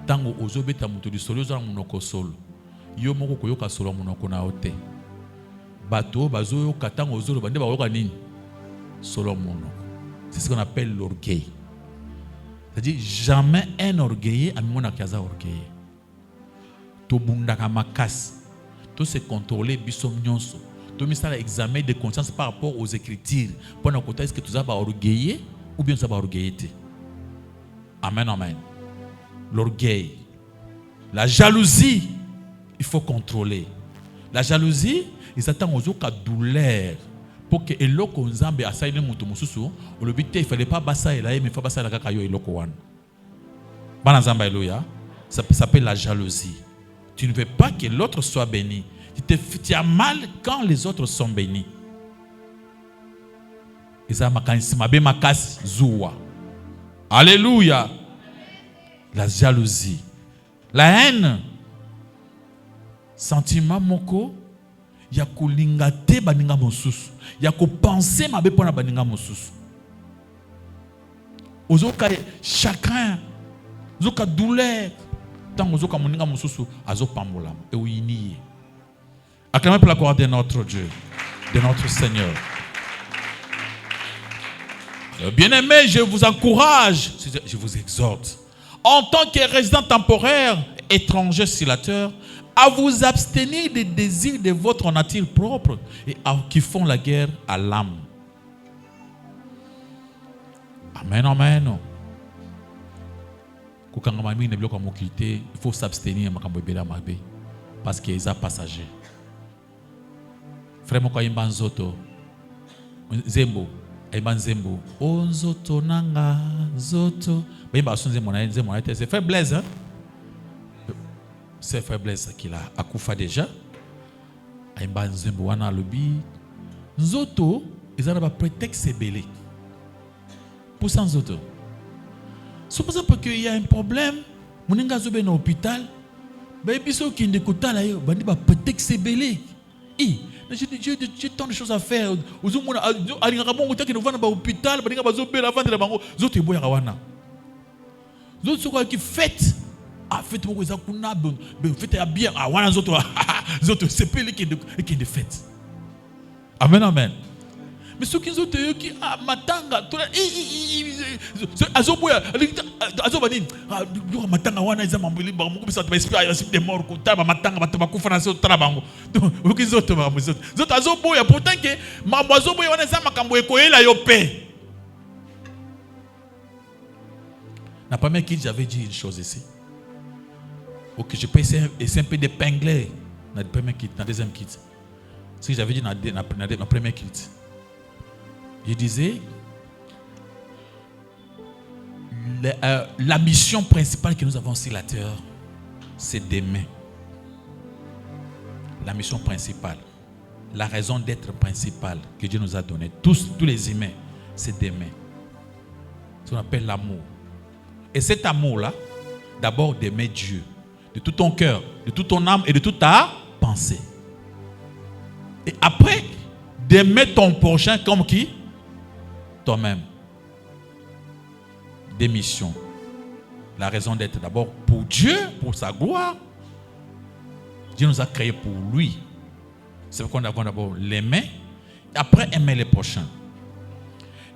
Tango ozobeta mutu di solo za munoko solo. Yo moko koyoka solo munoko na ote. Bato bazo katango ozolo bande ba yoka nini? Solo munoko. C'est ce qu'on appelle l'orgueil. C'est-à-dire jamais un orgueilleux a mona kaza orgueilleux. To bundaka makas. To se contrôler bisom nyonso. To misala examen de conscience par rapport aux écritures. Pour nous côté est-ce que tu as orgueilleux ou bien tu as orgueillité. Amen, amen. L'orgueil, la jalousie, il faut contrôler. La jalousie, il s'attend aux autres douleur pour que eloko Nzambe asaile mutu mususu, au le but il fallait pas basa ela mais il faut basa la kaka yo eloko wan. Bana Nzamba eloya, ça s'appelle la jalousie. Tu ne veux pas que l'autre soit béni. Tu as mal quand les autres sont bénis. Et ça makanisi mabe makas zuwa. Alléluia. La jalousie, la haine, sentiment moko, ya kolinga te baninga mosusu, ya ko penser mabe pona baninga mosusu. Ozoka chacun, ozoka douleur, tant ozoka moninga mosusu azo pambola et ouinié. Acclamez pour la gloire de notre Dieu, de notre Seigneur. Bien-aimés, je vous encourage, je vous exhorte. En tant que résident temporaire, étranger sur la terre, à vous abstenir des désirs de votre nature propre et qui font la guerre à l'âme. Amen, amen. Il faut s'abstenir parce qu'il y a passager. Frère Moko Imba Nzoto, Zembo, Imba Zembo, O Nzoto Nanga, Nzoto. C'est Frère Blaise, hein? C'est Frère Blaise qui a Akoufa déjà. Imba Nzembo wana lobi, Nzoto, ils ont un prétexte belé. Pour ça, Nzoto. C'est pour ça qu'il y a un problème. Mon nga zobe dans l'hôpital. Ben, biso qui n'écoute là, ben, il va prétexte belé. J'ai tant de choses à faire. Aux hommes, à l'ingramon, qui nous vont dans l'hôpital, ben, il va zober la vente de la bango. Zoto est boya rawana. Zoto sont qui fête. Ah, fête moi ça kuna ben fête à bien. Ah, wana zoto. Zoto c'est belé qui de fête. Amen, amen. Mais ceux qui sont qui matanga, azoboya, azobani, matanga wana ils amambili, beaucoup de ça esprit de mort, taba matanga, bataba kufana so tarabango. Donc ils ont zot azoboya pourtant que ma azoboya wana za makambo ekoyela yo pe. La première kit j'avais dit une chose ici. OK, je peux essayer un peu d'épingler dans la première kit, dans la deuxième kit. Ce que j'avais dit dans la première kit. Je disais, la mission principale que nous avons sur la terre, c'est d'aimer. La mission principale, la raison d'être principale que Dieu nous a donnée, tous les humains, c'est d'aimer. C'est ce qu'on appelle l'amour. Et cet amour-là, d'abord d'aimer Dieu, de tout ton cœur, de toute ton âme et de toute ta pensée. Et après, d'aimer ton prochain comme qui? Toi-même. Des missions. La raison d'être d'abord pour Dieu, pour sa gloire. Dieu nous a créés pour lui. C'est pourquoi nous avons d'abord l'aimer, et après aimer les prochains.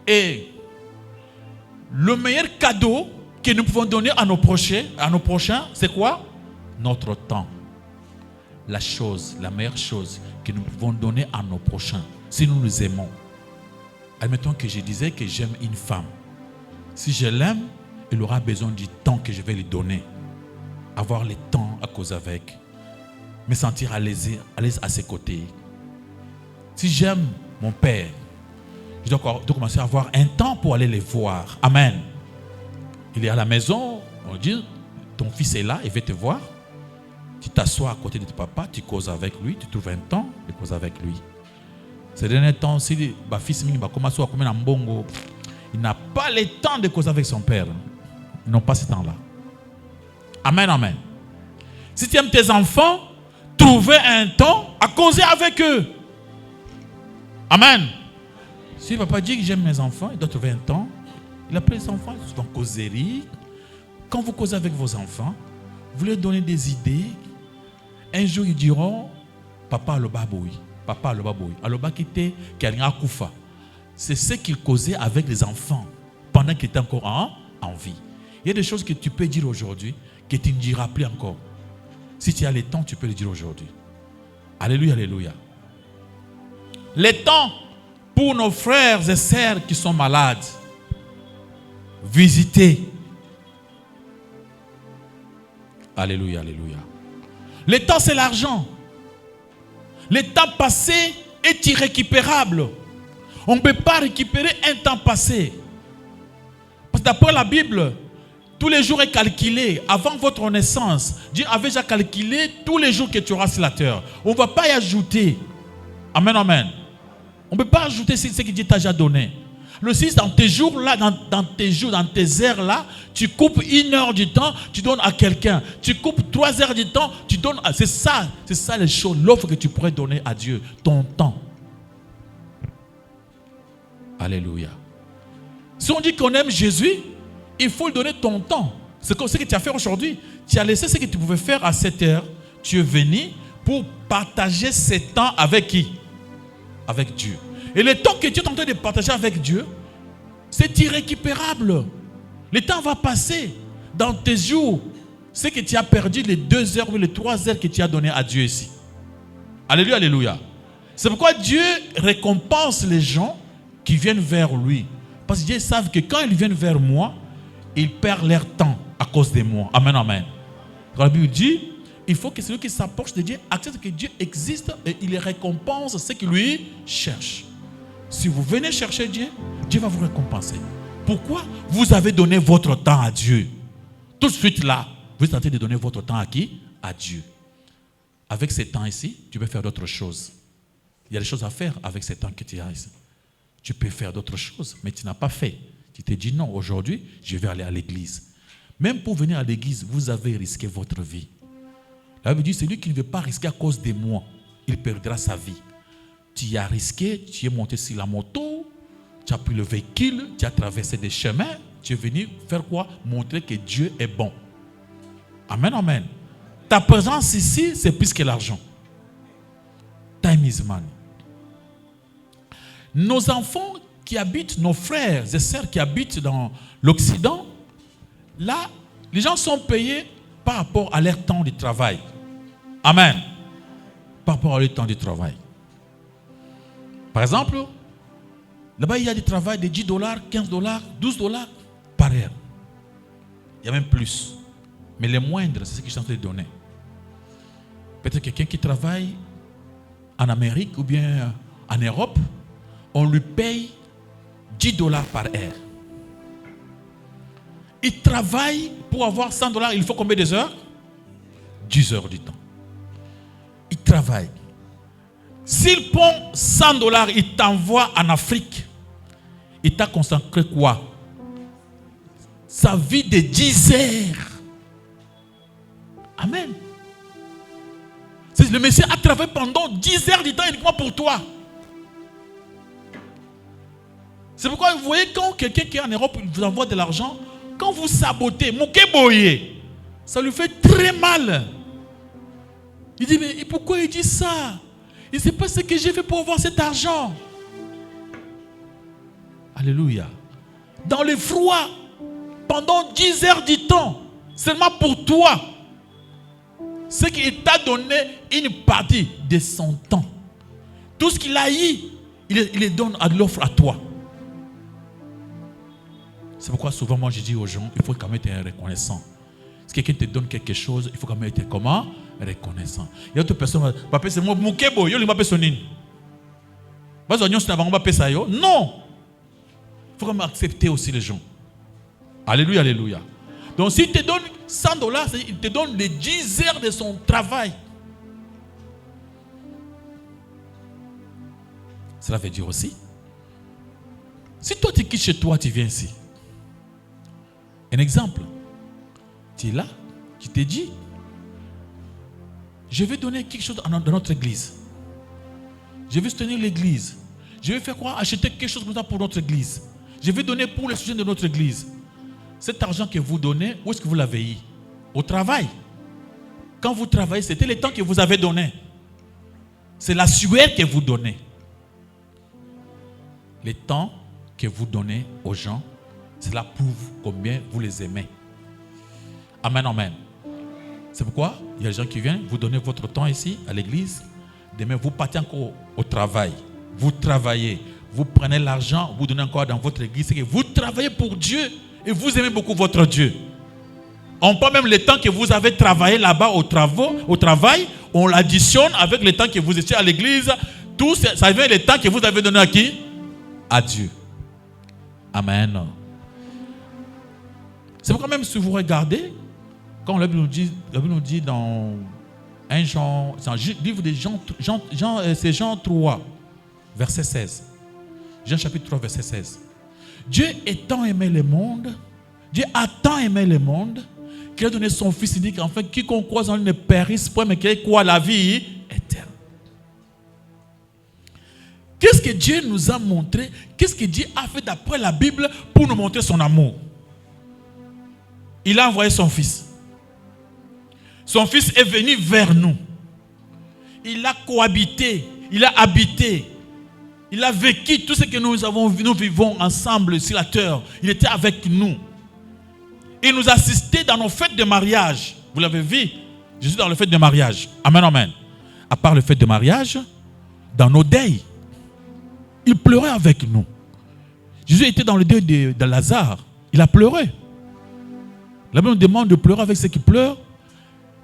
Et le meilleur cadeau que nous pouvons donner à nos prochains, c'est quoi? Notre temps. La meilleure chose que nous pouvons donner à nos prochains, si nous nous aimons. Admettons que je disais que j'aime une femme. Si je l'aime, il aura besoin du temps que je vais lui donner. Avoir le temps à cause avec. Me sentir à l'aise à ses côtés. Si j'aime mon père, je dois commencer à avoir un temps pour aller les voir. Amen. Il est à la maison, on dit, ton fils est là, il veut te voir. Tu t'assois à côté de ton papa, tu causes avec lui, tu trouves un temps de causer avec lui. Ces derniers temps, si le fils commence à comer un bongo, il n'a pas le temps de causer avec son père. Ils n'ont pas ce temps-là. Amen, amen. Si tu aimes tes enfants, trouvez un temps à causer avec eux. Amen. Si papa dit que j'aime mes enfants, il doit trouver un temps. Il appelle les enfants, ils vont causer. Quand vous causez avec vos enfants, vous leur donnez des idées. Un jour, ils diront, papa le baboui. Papa le baboui. Aloba qui était Koufa. C'est ce qu'il causait avec les enfants pendant qu'il était encore en vie. Il y a des choses que tu peux dire aujourd'hui que tu ne diras plus encore. Si tu as le temps, tu peux le dire aujourd'hui. Alléluia, alléluia. Le temps pour nos frères et sœurs qui sont malades. Visiter. Alléluia, alléluia. Le temps, c'est l'argent. Le temps passé est irrécupérable. On ne peut pas récupérer un temps passé. Parce que d'après la Bible, tous les jours est calculé. Avant votre naissance, Dieu avait déjà calculé tous les jours que tu auras sur la terre. On ne va pas y ajouter. Amen, amen. On ne peut pas ajouter ce que Dieu t'a déjà donné. Le 6, dans tes jours là, dans tes heures là, tu coupes 1 heure du temps, tu donnes à quelqu'un. Tu coupes 3 heures du temps, tu donnes à... C'est ça les choses, l'offre que tu pourrais donner à Dieu, ton temps. Alléluia. Si on dit qu'on aime Jésus, il faut lui donner ton temps. C'est ce que tu as fait aujourd'hui. Tu as laissé ce que tu pouvais faire à 7 heures. Tu es venu pour partager ce temps avec qui? Avec Dieu. Et le temps que tu es en train de partager avec Dieu, c'est irrécupérable. Le temps va passer dans tes jours. Ce que tu as perdu, les 2 heures ou les 3 heures que tu as donné à Dieu ici. Alléluia, alléluia. C'est pourquoi Dieu récompense les gens qui viennent vers lui. Parce que Dieu savent que quand ils viennent vers moi, ils perdent leur temps à cause de moi. Amen, amen. Quand la Bible dit, il faut que celui qui s'approche de Dieu accepte que Dieu existe et il récompense ceux qui lui cherchent. Si vous venez chercher Dieu, Dieu va vous récompenser. Pourquoi? Vous avez donné votre temps à Dieu. Tout de suite là, vous êtes en train de donner votre temps à qui? À Dieu. Avec ce temps ici, tu peux faire d'autres choses. Il y a des choses à faire avec ces temps que tu as. Tu peux faire d'autres choses, mais tu n'as pas fait. Tu t'es dit non, aujourd'hui, je vais aller à l'église. Même pour venir à l'église, vous avez risqué votre vie. La Bible dit, celui qui ne veut pas risquer à cause de moi, il perdra sa vie. Tu as risqué, tu es monté sur la moto, tu as pris le véhicule, tu as traversé des chemins, tu es venu faire quoi? Montrer que Dieu est bon. Amen, amen. Ta présence ici, c'est plus que l'argent. Time is money. Nos enfants qui habitent, nos frères et sœurs qui habitent dans l'Occident, là, les gens sont payés par rapport à leur temps de travail. Amen. Par rapport à leur temps de travail. Par exemple, là-bas, il y a des travails de $10, $15, $12 par heure. Il y a même plus. Mais les moindres, c'est ce qu'ils sont en train de donner. Peut-être quelqu'un qui travaille en Amérique ou bien en Europe, on lui paye $10 par heure. Il travaille pour avoir $100. Il faut combien de heures? 10 heures du temps. Il travaille. S'il prend $100, il t'envoie en Afrique. Il t'a consacré quoi? Sa vie de 10 heures. Amen. Le Messie a travaillé pendant 10 heures du temps uniquement pour toi. C'est pourquoi vous voyez quand quelqu'un qui est en Europe vous envoie de l'argent, quand vous sabotez, Moukeboye, ça lui fait très mal. Il dit, mais pourquoi il dit ça? Il ne sait pas ce que j'ai fait pour avoir cet argent. Alléluia. Dans le froid, pendant 10 heures du temps, seulement pour toi, c'est qu'il t'a donné une partie de son temps. Tout ce qu'il a eu, il le donne à l'offre à toi. C'est pourquoi souvent moi je dis aux gens, il faut quand même être reconnaissant. Si quelqu'un te donne quelque chose, il faut quand même être comment? Reconnaissant. Il y a d'autres personnes, papa c'est moi Moukebo, yo li m'a sonine. Pas oignon c'est avant pas ça yo. Non. Il faut quand même accepter aussi les gens. Alléluia, alléluia. Donc s'il te donne $100, il te donne les 10 heures de son travail. Cela veut dire aussi, si toi tu quittes chez toi, tu viens ici. Un exemple, tu es là, tu t'es dit, je vais donner quelque chose dans notre église. Je vais soutenir l'église. Je vais faire quoi? Acheter quelque chose pour notre église. Je vais donner pour les sujets de notre église. Cet argent que vous donnez, où est-ce que vous l'avez eu? Au travail. Quand vous travaillez, c'était le temps que vous avez donné. C'est la sueur que vous donnez. Le temps que vous donnez aux gens, cela prouve combien vous les aimez. Amen, amen. C'est pourquoi il y a des gens qui viennent, vous donnez votre temps ici, à l'église. Demain, vous partez encore au travail. Vous travaillez. Vous prenez l'argent, vous donnez encore dans votre église. C'est que vous travaillez pour Dieu et vous aimez beaucoup votre Dieu. On prend même le temps que vous avez travaillé là-bas au travail, on l'additionne avec le temps que vous étiez à l'église. Tout ça vient le temps que vous avez donné à qui? À Dieu. Amen. C'est pourquoi même si vous regardez, quand la Bible nous dit dans 1 Jean, c'est un livre de c'est Jean 3, verset 16. Jean chapitre 3, verset 16. Dieu a tant aimé le monde, qu'il a donné son Fils unique, afin que quiconque croit en lui ne périsse point, mais qu'il ait quoi? La vie éternelle. Qu'est-ce que Dieu nous a montré? Qu'est-ce que Dieu a fait d'après la Bible pour nous montrer son amour? Il a envoyé son Fils. Son Fils est venu vers nous. Il a cohabité, il a habité, il a vécu tout ce que nous vivons ensemble sur la terre. Il était avec nous. Il nous assistait dans nos fêtes de mariage. Vous l'avez vu, je suis dans le fête de mariage. Amen, amen. À part le fête de mariage, dans nos deuils, il pleurait avec nous. Jésus était dans le deuil de Lazare. Il a pleuré. La Bible nous demande de pleurer avec ceux qui pleurent,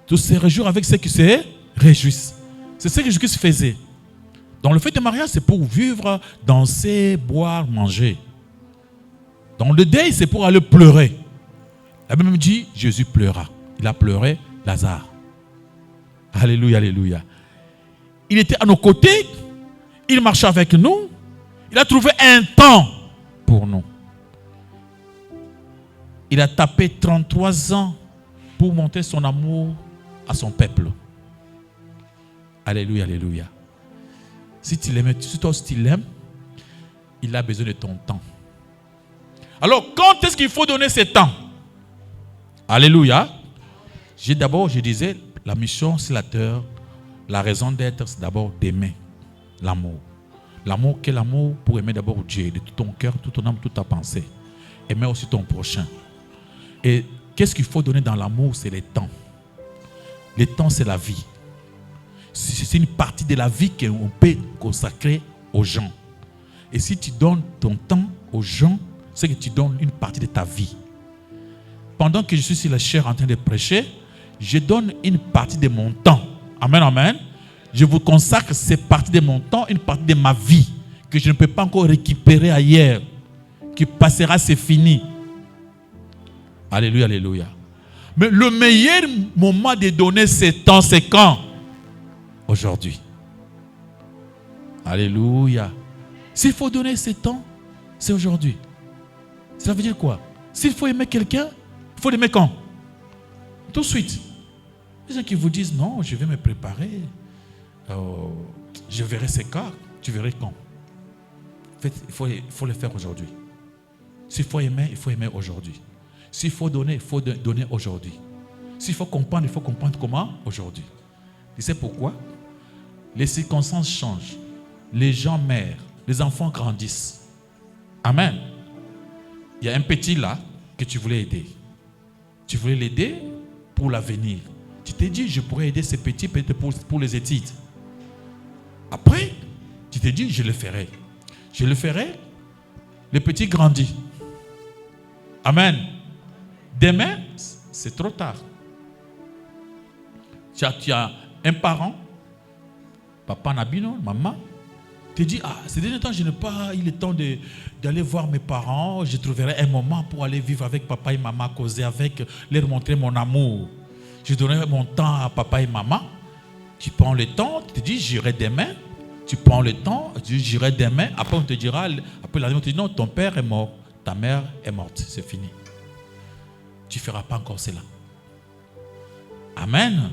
de se réjouir avec ceux qui se réjouissent. C'est ce que Jésus faisait. Dans le fête de mariage, c'est pour vivre, danser, boire, manger. Dans le deuil, c'est pour aller pleurer. La Bible me dit, Jésus pleura. Il a pleuré Lazare. Alléluia, alléluia. Il était à nos côtés. il marchait avec nous. Il a trouvé un temps pour nous. Il a tapé 33 ans pour montrer son amour à son peuple. Alléluia, alléluia. Si tu l'aimes, si toi aussi tu l'aimes, il a besoin de ton temps. Alors, quand est-ce qu'il faut donner ce temps? Alléluia. Je disais, la mission, c'est la terre. La raison d'être, c'est d'abord d'aimer l'amour. L'amour, quel amour? Pour aimer d'abord Dieu, de tout ton cœur, toute ton âme, toute ta pensée. Aimer aussi ton prochain. Et qu'est-ce qu'il faut donner dans l'amour? C'est les temps. Les temps, c'est la vie. C'est une partie de la vie qu'on peut consacrer aux gens. Et si tu donnes ton temps aux gens, c'est que tu donnes une partie de ta vie. Pendant que je suis sur la chair en train de prêcher, je donne une partie de mon temps. Amen, amen. Je vous consacre cette partie de mon temps, une partie de ma vie, que je ne peux pas encore récupérer ailleurs, qui passera, c'est fini. Alléluia, alléluia. Mais le meilleur moment de donner ce temps, c'est quand? Aujourd'hui. Alléluia. S'il faut donner ce temps, c'est aujourd'hui. Ça veut dire quoi? S'il faut aimer quelqu'un, il faut l'aimer quand? Tout de suite. Les gens qui vous disent non, je vais me préparer, je verrai ces cas, tu verrais quand? En fait, il faut le faire aujourd'hui. S'il faut aimer, il faut aimer aujourd'hui. S'il faut donner, il faut donner aujourd'hui. S'il faut comprendre, il faut comprendre comment? Aujourd'hui. Tu sais pourquoi? Les circonstances changent. Les gens meurent. Les enfants grandissent. Amen. Il y a un petit là que tu voulais aider. Tu voulais l'aider pour l'avenir. Tu t'es dit, je pourrais aider ces petits peut-être pour les études. Après, tu t'es dit, je le ferai. Je le ferai. Le petit grandit. Amen. Demain, c'est trop tard. Tu as un parent, papa Nabino, maman, tu te dis, ces derniers temps, je n'ai pas eu le temps d'aller voir mes parents. Je trouverai un moment pour aller vivre avec papa et maman, causer avec, leur montrer mon amour. Je donnerai mon temps à papa et maman. Tu prends le temps, tu te dis, j'irai demain. Tu prends le temps, tu dis, j'irai demain. Après, on te dira, après la nuit, on te dit, non, ton père est mort, ta mère est morte, c'est fini. Tu ne feras pas encore cela. Amen.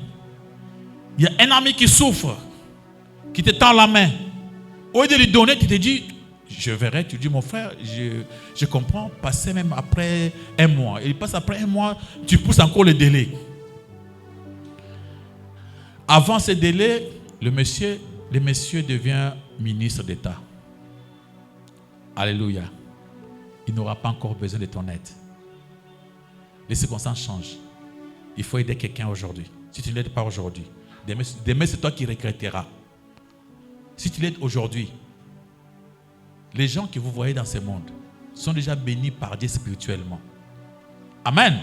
Il y a un ami qui souffre, qui te tend la main. Au lieu de lui donner, tu te dis, je verrai. Tu dis, mon frère, je comprends. Passer même après un mois. Il passe après un mois, tu pousses encore le délai. Avant ce délai, le monsieur devient ministre d'État. Alléluia. Il n'aura pas encore besoin de ton aide. Les circonstances changent. Il faut aider quelqu'un aujourd'hui. Si tu ne l'aides pas aujourd'hui, demain c'est toi qui regretteras. Si tu l'aides aujourd'hui, les gens que vous voyez dans ce monde sont déjà bénis par Dieu spirituellement. Amen.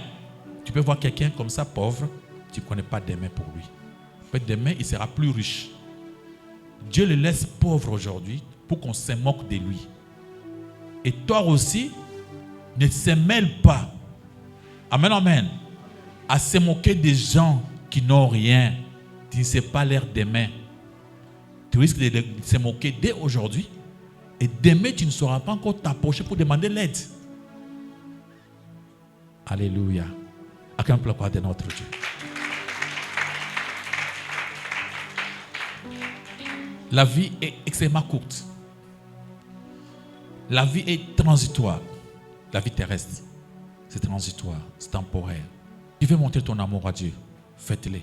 Tu peux voir quelqu'un comme ça, pauvre, tu ne connais pas demain pour lui. Peut-être demain, il sera plus riche. Dieu le laisse pauvre aujourd'hui pour qu'on se moque de lui. Et toi aussi, ne se mêle pas. Amen, amen. À se moquer des gens qui n'ont rien. Tu ne sais pas leur demain. Tu risques de se moquer dès aujourd'hui. Et demain, tu ne sauras pas encore t'approcher pour demander l'aide. Alléluia. Acclame la gloire de notre Dieu. La vie est extrêmement courte. La vie est transitoire. La vie terrestre, c'est transitoire, c'est temporaire. Tu veux montrer ton amour à Dieu, faites-le.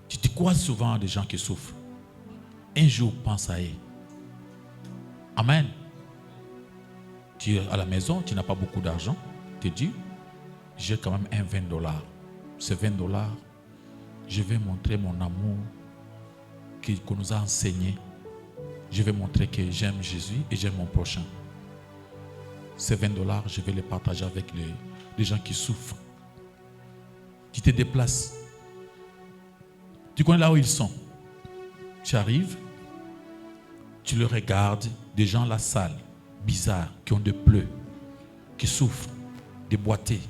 Tu te croises souvent des gens qui souffrent. Un jour, pense à eux. Amen. Tu es à la maison, tu n'as pas beaucoup d'argent. Tu te dis, j'ai quand même un $20. Ces $20, je vais montrer mon amour qu'on nous a enseigné. Je vais montrer que j'aime Jésus et j'aime mon prochain. Ces $20, je vais les partager avec les gens qui souffrent. Tu te déplaces. Tu connais là où ils sont. Tu arrives, tu le regardes, des gens la salle, bizarres, qui ont des pleurs, qui souffrent, déboîtés.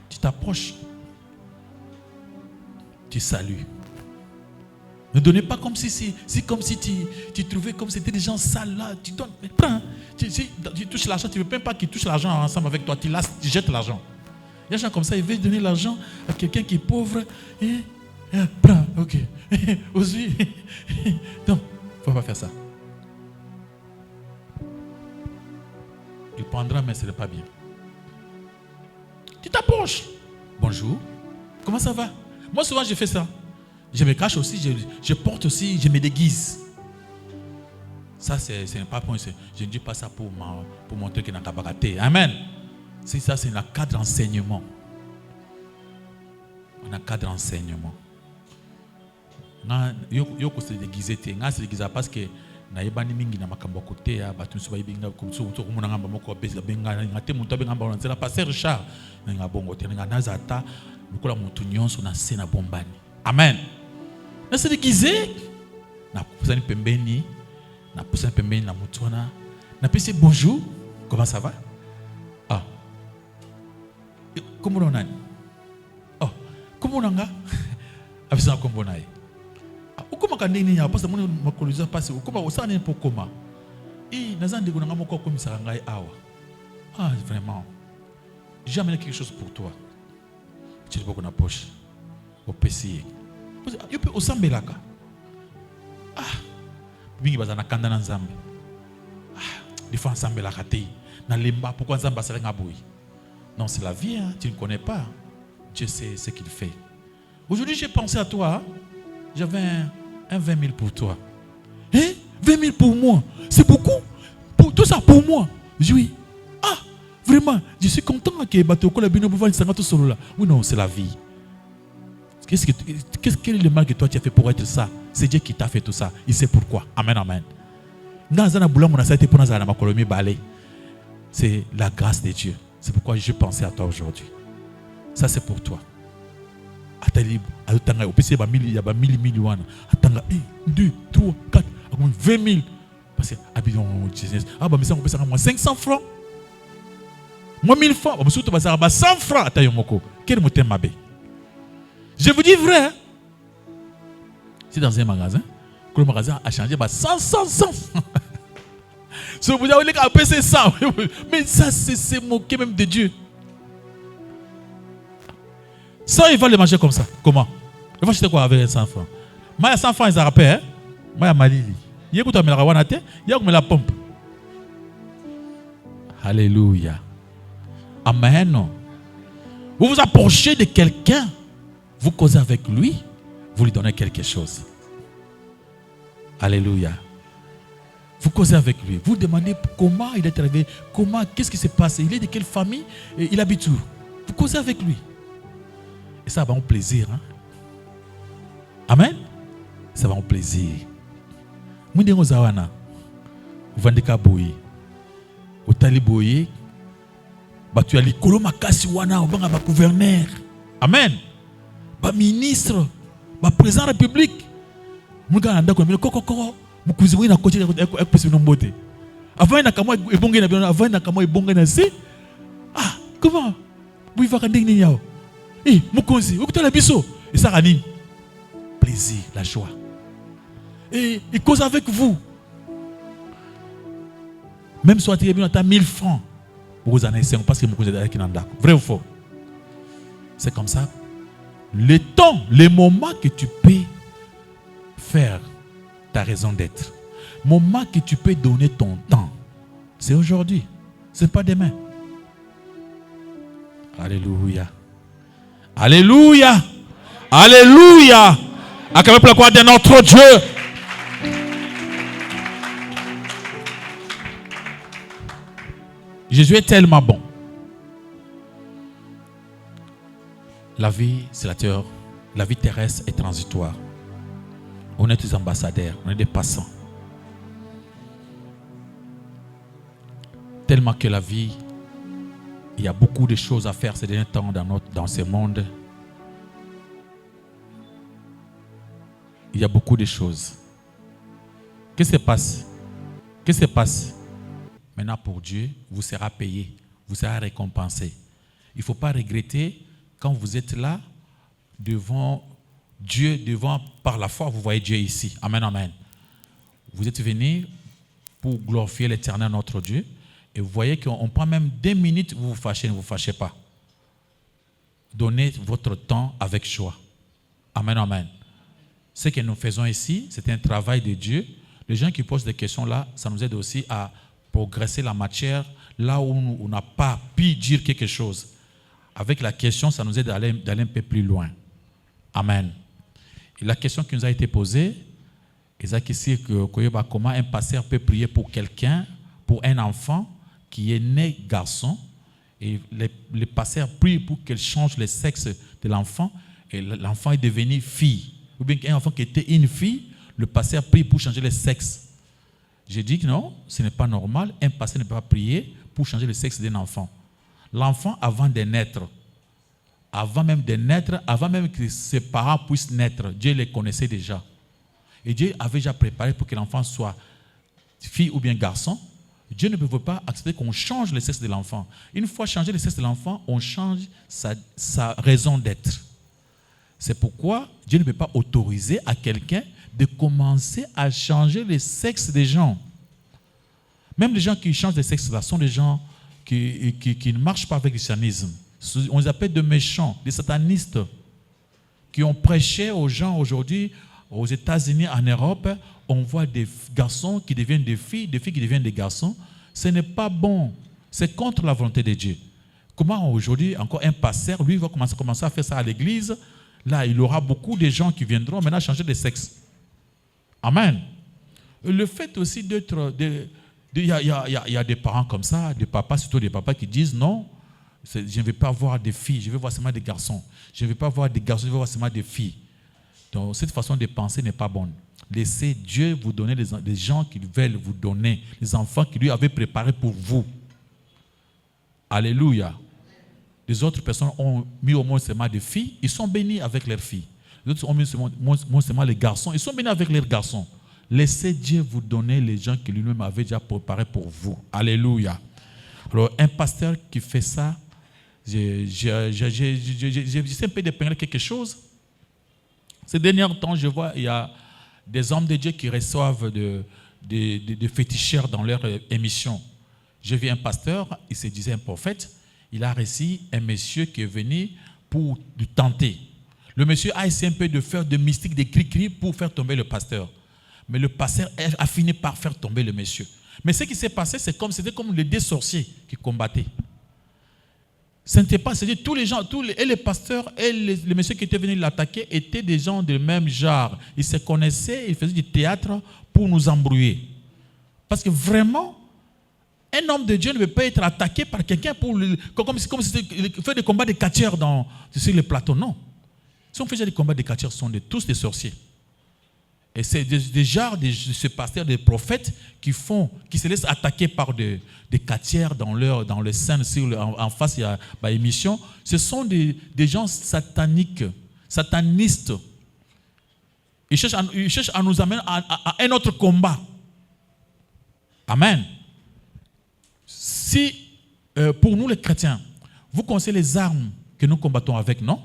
Tu t'approches, tu salues. Ne donnez pas comme si comme si tu trouvais comme c'était des gens sales là. Tu donnes, mais prends. Tu touches l'argent, tu ne veux même pas qu'ils touchent l'argent ensemble avec toi. Tu jettes l'argent. Il y a des gens comme ça, ils veulent donner l'argent à quelqu'un qui est pauvre. Et prends, ok. Aussi. Non, il ne faut pas faire ça. Il prendra, mais ce n'est pas bien. Tu t'approches. Bonjour. Comment ça va? Moi, souvent, je fais ça. Je me cache aussi, je porte aussi, je me déguise. Ça, c'est pas point. Je ne dis pas ça pour montrer qu'il n'a pas raté. Amen. C'est ça, c'est un cadre d'enseignement. Un cadre d'enseignement. Yo ko se déguiser te, nga se déguiser parce que na yebani mingi na makambo côté ya batu so bayibinga comme so to kumuna ngamba moko besa benga ngate muntu abenga ngamba onzela passer Richard nga bongo te nga nazata lukola muntu nyonso na se na bombani. Amen. Na se déguiser na kusani pembeni na mutona na pese bonjour, comment ça va? Ah. Comment on a? Oh, comment on a? Afisa kombo nae. Ukoma kandeni ya parce que mon makoliza passe ukoma osane pour comment nazandi kunanga moko komisa ngai awa. Ah vraiment. J'ai amené quelque chose pour toi. Tu le na poche. Au PC. Tu peux osambelaka. Ah. Bingi bazana kanda na nzambe. Ah, des fois nsambelaka te. Na lemba pourquoi nzamba salenga boyi. Non, c'est la vie, hein. Tu ne connais pas. Dieu sait ce qu'il fait. Aujourd'hui, j'ai pensé à toi. J'avais un 20 000 pour toi. Hein? 20 000 pour moi. C'est beaucoup. Pour tout ça, pour moi. Oui. Ah, vraiment. Je suis content que Bateau Kolabino Bouval Sangato Solo là. Oui, non, c'est la vie. Quel est le mal que toi tu as fait pour être ça? C'est Dieu qui t'a fait tout ça. Il sait pourquoi. Amen, amen. C'est la grâce de Dieu. C'est pourquoi je pensais à toi aujourd'hui. Ça, c'est pour toi. Il y a 1000 millions. 1, 2, 3, 4, 20 000. Parce que, mais ça, on peut faire 500 francs. Moi, 1000 francs. On peut faire 100 francs. Quel mot t'aime, je vous dis vrai. Hein? C'est dans un magasin. Que le magasin a changé 100. Si vous avez appelé 100. Mais ça, c'est moquer même de Dieu. Ça, il va le manger comme ça. Comment? Il va acheter quoi avec 100 francs? Moi, 100 francs, ils ont rappelé. Moi, il Malili. Il y a la rawanate, il y a la pompe. Alléluia. Amen. Vous vous approchez de quelqu'un, vous causez avec lui, vous lui donnez quelque chose. Alléluia. Vous causez avec lui, vous demandez comment il est arrivé, qu'est-ce qui s'est passé, il est de quelle famille, il habite où. Vous causez avec lui. Et ça va en plaisir. Hein? Amen. Ça va en plaisir. Mwendengo zawana. Uvandika boye. Otali boye. Batu ya likolo makasi wana obanga ba gouverneur. Amen. Ba ministre, ba président de la République. Muga anda ko koko mukuzi mwe na koche ek pesi nombote. Avant na kama ebonge na bien avant na kama ebonge na si. Ah, comment? Vous va kandeng ni yao. Eh, mukonzi, vous la biso. Et ça ranime. Plaisir, la joie. Et il cause avec vous. Même si tu as 1000 francs, vous en avez 5 parce que vous êtes avec un. Vrai ou faux? C'est comme ça. Le temps, les moments que tu peux faire ta raison d'être, moment que tu peux donner ton temps, c'est aujourd'hui. Ce n'est pas demain. Alléluia. Alléluia. Alléluia. Acclamez pour la gloire de notre Dieu. Jésus est tellement bon. La vie, c'est la vie terrestre est transitoire. On est des ambassadeurs, on est des passants. Tellement que la vie, il y a beaucoup de choses à faire ces derniers temps dans ce monde. Il y a beaucoup de choses. Qu'est-ce qui se passe? Qu'est-ce qui se passe? Maintenant, pour Dieu, vous serez payé, vous serez récompensé. Il ne faut pas regretter quand vous êtes là devant Dieu devant, par la foi, vous voyez Dieu ici. Amen, amen. Vous êtes venus pour glorifier l'Éternel, notre Dieu. Et vous voyez qu'on prend même 2 minutes, vous vous fâchez, ne vous fâchez pas. Donnez votre temps avec joie. Amen, amen. Ce que nous faisons ici, c'est un travail de Dieu. Les gens qui posent des questions là, ça nous aide aussi à progresser la matière là où on n'a pas pu dire quelque chose. Avec la question, ça nous aide d'aller un peu plus loin. Amen. Et la question qui nous a été posée, c'est comment un pasteur peut prier pour quelqu'un, pour un enfant qui est né garçon, et les pasteurs prient pour qu'elle change le sexe de l'enfant, et l'enfant est devenu fille. Ou bien un enfant qui était une fille, le pasteur prie pour changer le sexe. J'ai dit que non, ce n'est pas normal. Un pasteur ne peut pas prier pour changer le sexe d'un enfant. L'enfant, avant de naître, avant même que ses parents puissent naître, Dieu les connaissait déjà. Et Dieu avait déjà préparé pour que l'enfant soit fille ou bien garçon. Dieu ne pouvait pas accepter qu'on change le sexe de l'enfant. Une fois changé le sexe de l'enfant, on change sa raison d'être. C'est pourquoi Dieu ne peut pas autoriser à quelqu'un de commencer à changer le sexe des gens. Même les gens qui changent de sexe là sont des gens qui ne marchent pas avec le christianisme. On les appelle des méchants, des satanistes, qui ont prêché aux gens aujourd'hui, aux États-Unis, en Europe. On voit des garçons qui deviennent des filles qui deviennent des garçons. Ce n'est pas bon. C'est contre la volonté de Dieu. Comment aujourd'hui, encore un pasteur, lui, va commencer à faire ça à l'église. Là, il y aura beaucoup de gens qui viendront maintenant changer de sexe. Amen. Le fait aussi d'être... Il y a des parents comme ça, des papas, surtout des papas qui disent non, je ne vais pas voir des filles, je veux voir seulement des garçons. Je ne vais pas voir des garçons, je veux voir seulement des filles. Donc cette façon de penser n'est pas bonne. Laissez Dieu vous donner des gens qui veulent vous donner, les enfants qu'il lui avait préparés pour vous. Alléluia. Les autres personnes ont mis au monde seulement des filles, ils sont bénis avec leurs filles. Les autres ont mis seulement les garçons, ils sont bénis avec leurs garçons. Laissez Dieu vous donner les gens qu'il lui-même avait déjà préparés pour vous. Alléluia. Alors, un pasteur qui fait ça, j'essaie un peu d'épingler quelque chose. Ces derniers temps, je vois, il y a des hommes de Dieu qui reçoivent des féticheurs dans leur émission. J'ai vu un pasteur, il se disait un prophète, il a reçu un monsieur qui est venu pour le tenter. Le monsieur a essayé un peu de faire de mystique, des cris-cris pour faire tomber le pasteur. Mais le pasteur a fini par faire tomber le monsieur. Mais ce qui s'est passé, c'était comme les 2 sorciers qui combattaient. Ce n'était pas, c'est-à-dire tous les gens, et les pasteurs et les messieurs qui étaient venus l'attaquer étaient des gens du même genre. Ils se connaissaient, ils faisaient du théâtre pour nous embrouiller. Parce que vraiment, un homme de Dieu ne peut pas être attaqué par quelqu'un comme si c'était faire des combats de catcheurs sur les plateaux. Non. Si on faisait des combats de catcheurs, ce sont tous des sorciers. Et c'est des genres de ce pasteur, des prophètes qui se laissent attaquer par des catcheurs dans le scène, en face, il y a émission. Ce sont des gens sataniques, satanistes. Ils cherchent à nous amener à un autre combat. Amen. Si, pour nous les chrétiens, vous connaissez les armes que nous combattons avec, non?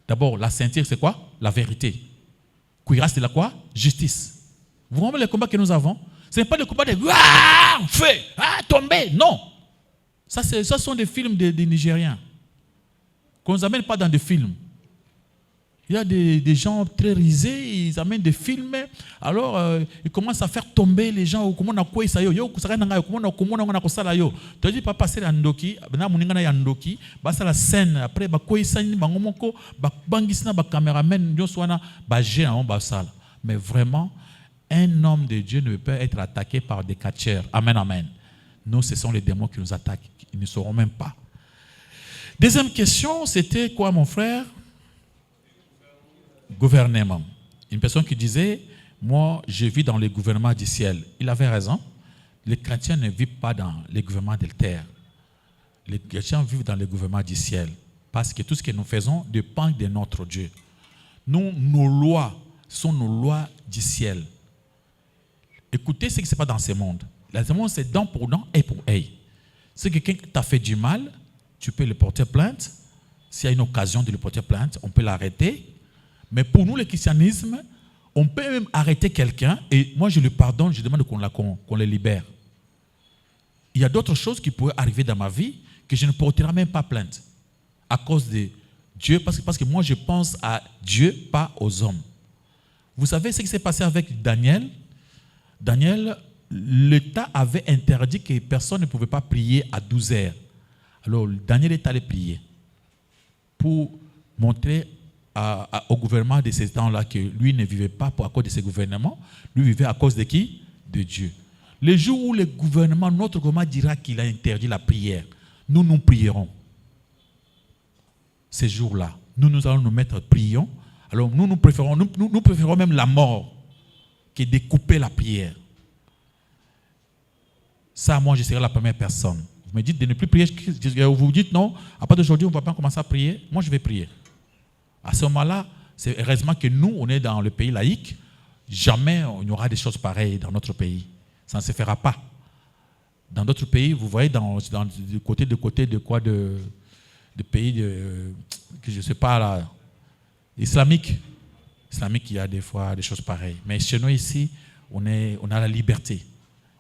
D'abord, la ceinture, c'est quoi? La vérité. Cuirasse, c'est la quoi? Justice. Vous voyez les combats que nous avons? Ce n'est pas le combat de feu, tomber. Non. Ça sont des films des Nigériens. Qu'on ne nous amène pas dans des films. Il y a des gens très risés, ils amènent des films, alors ils commencent à faire tomber les gens. Comment on a quoi ça yo? Comment on a ça là yo? Tu dis pas passer la ndoki, na muningana ya ndoki, basa la scène après ba quoi ça ni bangomoko, ba bangisna ba cameraman nyo swana ba géant ba sala. Mais vraiment, un homme de Dieu ne peut pas être attaqué par des catcheurs. Amen, amen. Nous, ce sont les démons qui nous attaquent. Ils ne sauront même pas. Deuxième question, c'était quoi, mon frère? Gouvernement. Une personne qui disait, moi, je vis dans le gouvernement du ciel. Il avait raison. Les chrétiens ne vivent pas dans le gouvernement de la terre. Les chrétiens vivent dans le gouvernement du ciel. Parce que tout ce que nous faisons dépend de notre Dieu. Nous, nos lois sont nos lois du ciel. Écoutez ce qui se passe dans ce monde. Ce monde, c'est dent pour dent, œil pour œil. Si quelqu'un t'a fait du mal, tu peux le porter plainte. S'il y a une occasion de le porter plainte, on peut l'arrêter. Mais pour nous, le christianisme, on peut même arrêter quelqu'un et moi je le pardonne, je demande qu'on le libère. Il y a d'autres choses qui pourraient arriver dans ma vie que je ne porterai même pas plainte à cause de Dieu, parce que moi je pense à Dieu, pas aux hommes. Vous savez ce qui s'est passé avec Daniel? Daniel, l'État avait interdit que personne ne pouvait pas prier à 12 heures. Alors Daniel est allé prier pour montrer au gouvernement de ces temps-là que lui ne vivait pas à cause de ce gouvernement, lui vivait à cause de qui? De Dieu. Le jour où le gouvernement, notre gouvernement dira qu'il a interdit la prière, nous prierons. Ces jours-là, nous allons nous mettre prions. Alors nous préférons même la mort que de couper la prière. Ça, moi, je serai la première personne. Vous me dites de ne plus prier, vous vous dites non, à partir d'aujourd'hui, on ne va pas commencer à prier. Moi, je vais prier. À ce moment-là, c'est heureusement que nous, on est dans le pays laïque. Jamais il y aura des choses pareilles dans notre pays. Ça ne se fera pas. Dans d'autres pays, vous voyez, du côté de pays que je ne sais pas là, islamique, il y a des fois des choses pareilles. Mais chez nous ici, on a la liberté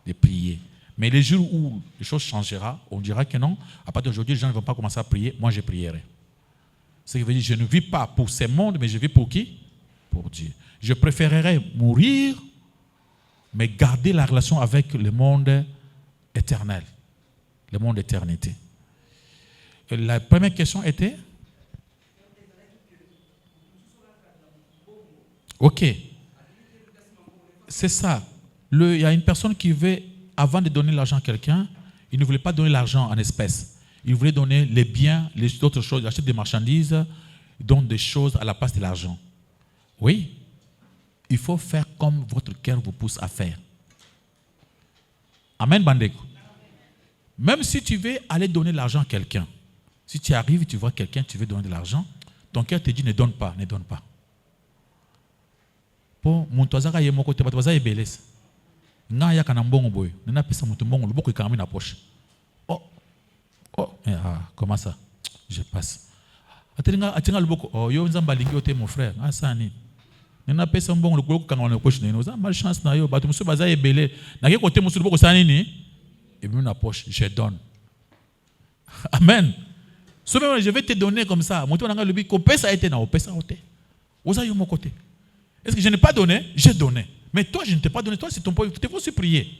de prier. Mais les jours où les choses changeront, on dira que non, à partir d'aujourd'hui, les gens ne vont pas commencer à prier, moi je prierai. Ce qui veut dire que je ne vis pas pour ce monde, mais je vis pour qui? Pour Dieu. Je préférerais mourir, mais garder la relation avec le monde éternel, le monde d'éternité. La première question était? Ok. C'est ça. Il y a une personne qui veut, avant de donner l'argent à quelqu'un, il ne voulait pas donner l'argent en espèces. Il voulait donner les biens, les autres choses. Il achète des marchandises, il donne des choses à la place de l'argent. Oui. Il faut faire comme votre cœur vous pousse à faire. Amen, Bandeko. Même si tu veux aller donner l'argent à quelqu'un, si tu arrives, tu vois quelqu'un, tu veux donner de l'argent, ton cœur te dit ne donne pas, ne donne pas. Pour mon toazaka yé moko te batoza ebeles. Nga ya kana mbongo boy, nena pesa mutu mbongo loboko ikami na poche. Comment ça? Je passe. Atinga loboko, yo nzamba lingi ote mon frère. Ah ça ni. Nena pesa mbongo loboko kanga na poche neno. Ça malchance na yo, batu musu baza ebele. Na ke kote musu loboko ça nini? Et bien na poche, je donne. Amen. Je vais te donner comme ça. Mon tour n'a pas le but qu'on pèse à être na pèse à côté. Vous avez mon côté. Est-ce que je n'ai pas donné? J'ai donné. Mais toi, je ne t'ai pas donné. Toi, c'est ton point. Tu faut se prier.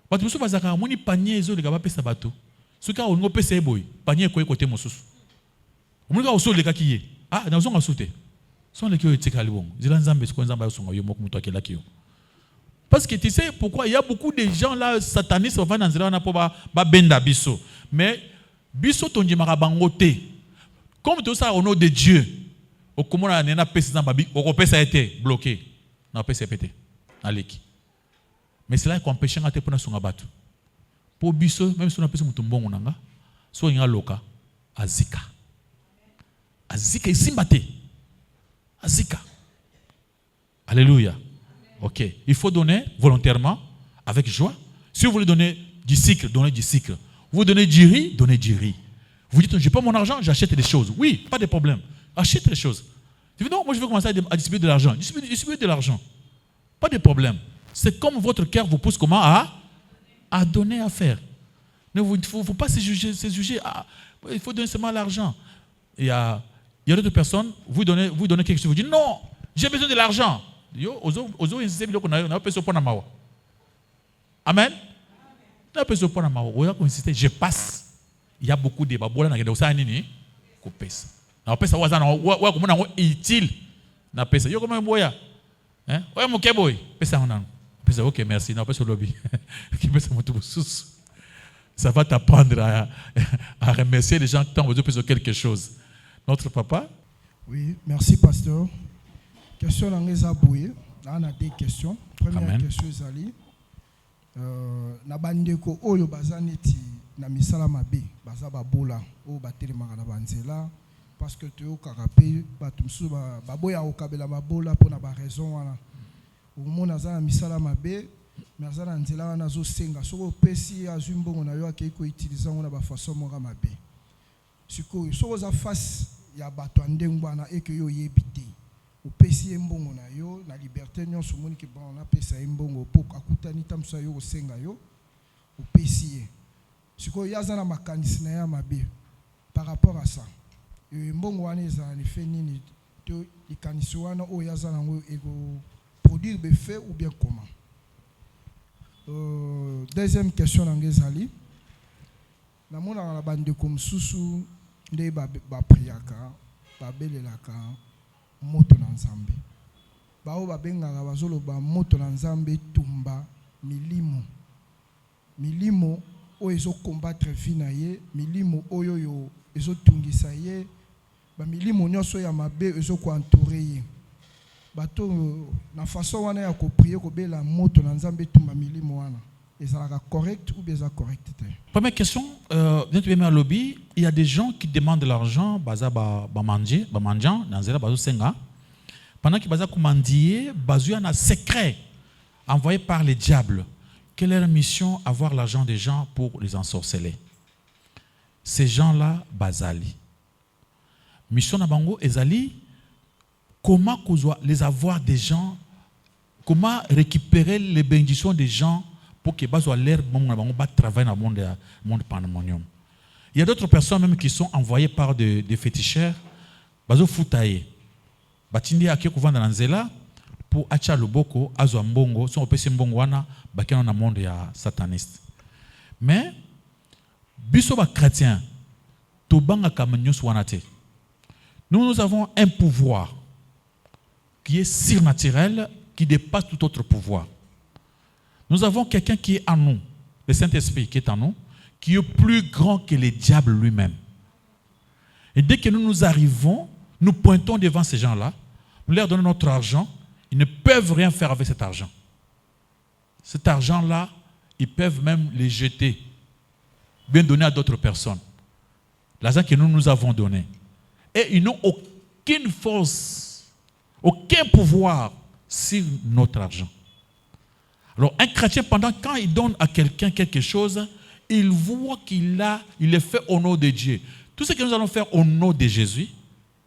Parce que monsieur bazaka, moni panier zo le gaba pesa bateau. Ce cas on pèse e boy. Panier ko côté mosusu. Mon gars au sol le kakiye. Ah, na zo ngasute. Son le kio etika libon. Zila nzambe ko nzamba yo songa yo moko muto akela kio. Parce que tu sais pourquoi il y a beaucoup de gens là satanistes qui vont dans zela na po ba benda biso. Mais biso tonji marabangote. Comme tout ça au nom de Dieu. Au comment on a pèse dans babi, au pèse a été bloqué. Na pèse pété. Na leki. Mais c'est là qu'on empêche à te prendre son abattu. Pour biso même si on a pèse mutu mbongo nanga, so inga loka azika. Azika isimbate. Azika. Alléluia. Ok. Il faut donner volontairement, avec joie. Si vous voulez donner du sucre, donnez du sucre. Vous donnez du riz, donnez du riz. Vous dites, je n'ai pas mon argent, j'achète des choses. Oui, pas de problème. Achète les choses. Tu dis, non, moi je veux commencer à distribuer de l'argent. Distribuer de l'argent. Pas de problème. C'est comme votre cœur vous pousse comment à donner, à faire. Il ne faut pas se juger. Il faut donner seulement l'argent. Il y a d'autres personnes, vous donnez quelque chose, vous dites, non, j'ai besoin de l'argent. Amen. Je passe. Il y a beaucoup de babola na ça nini ko pesa. Na pesa waza na wa ko mona utile na pesa. Yo comme boya. Hein? Ouais mon keboy, pesa on. Pesa OK, merci. Na pesa lobby. Qui pesa mon tout sous. Ça va t'apprendre à remercier les gens qui t'ont besoin de quelque chose. Notre papa? Oui, merci pasteur. Question dans les aboués. Là on a des questions. Première Amen. question Zali. Na bandeko oyo bazaneti na misala mabe baza babola o batelemaka na banzela parce que tu okakape bato musu baboya okabela babola pona ba raison wana omona za na misala mabe mais za na nzela wana zo senga soko pesi azwi mbongo na yo akei ko utiliser ngona ba façon moka mabe sikoyo soko za face ya bato andengwana eke yo yebite opesi mbongo na yo na liberté nyonso moni ke bon na pesa mbongo po akutani tamsa yo kosenga yo opesi ye siko yaza na makanisi na ya mabe par rapport à ça mbongo wana eza ni fait nini to ikanisi wana o yaza nango ego produire be fait ou bien comment. Deuxième question nangezali namona na bande comme susu nde ba priaka ba belelaka moto na nzambe bao babengaka bazoloba moto na nzambe tumba milimo oyo ezo combattre vie na ye milimo oyo yo ezo tungisa ye ba milimo nyonso ya mabe ezo ko entourer ye bato na façon wana ya ko prier ko bela moto na nzambe tumba milimo wana ezalaka correct ou bien ça correct. Première question, il y a des gens qui demandent de l'argent, baza ba manjan, nanzela bazo senga. Pendant qu'ils baza commandier, bazo un secret envoyé par les diables. Quelle est leur mission? Avoir l'argent des gens pour les ensorceler. Ces gens-là, bazali. Mission na bango ezali comment les avoir des gens, comment récupérer les bénédictions des gens pour que bazo l'air travailler dans le monde pandémonium. Il y a d'autres personnes même qui sont envoyées par des féticheurs bazo futaye. Batindi ake kuvanda na nzela pour acha loboko azo mbongo son opesi mbongo wana bakena na monde ya sataniste. Mais biso ba chrétien to banga kamanyos wana te. Nous avons un pouvoir qui est surnaturel, qui dépasse tout autre pouvoir. Nous avons quelqu'un qui est en nous, le Saint-Esprit qui est en nous, qui est plus grand que le diable lui-même. Et dès que nous arrivons, nous pointons devant ces gens-là, nous leur donnons notre argent, ils ne peuvent rien faire avec cet argent. Cet argent-là, ils peuvent même les jeter, bien donner à d'autres personnes. L'argent que nous avons donné. Et ils n'ont aucune force, aucun pouvoir sur notre argent. Alors, un chrétien, quand il donne à quelqu'un quelque chose, il voit qu'il est fait au nom de Dieu. Tout ce que nous allons faire au nom de Jésus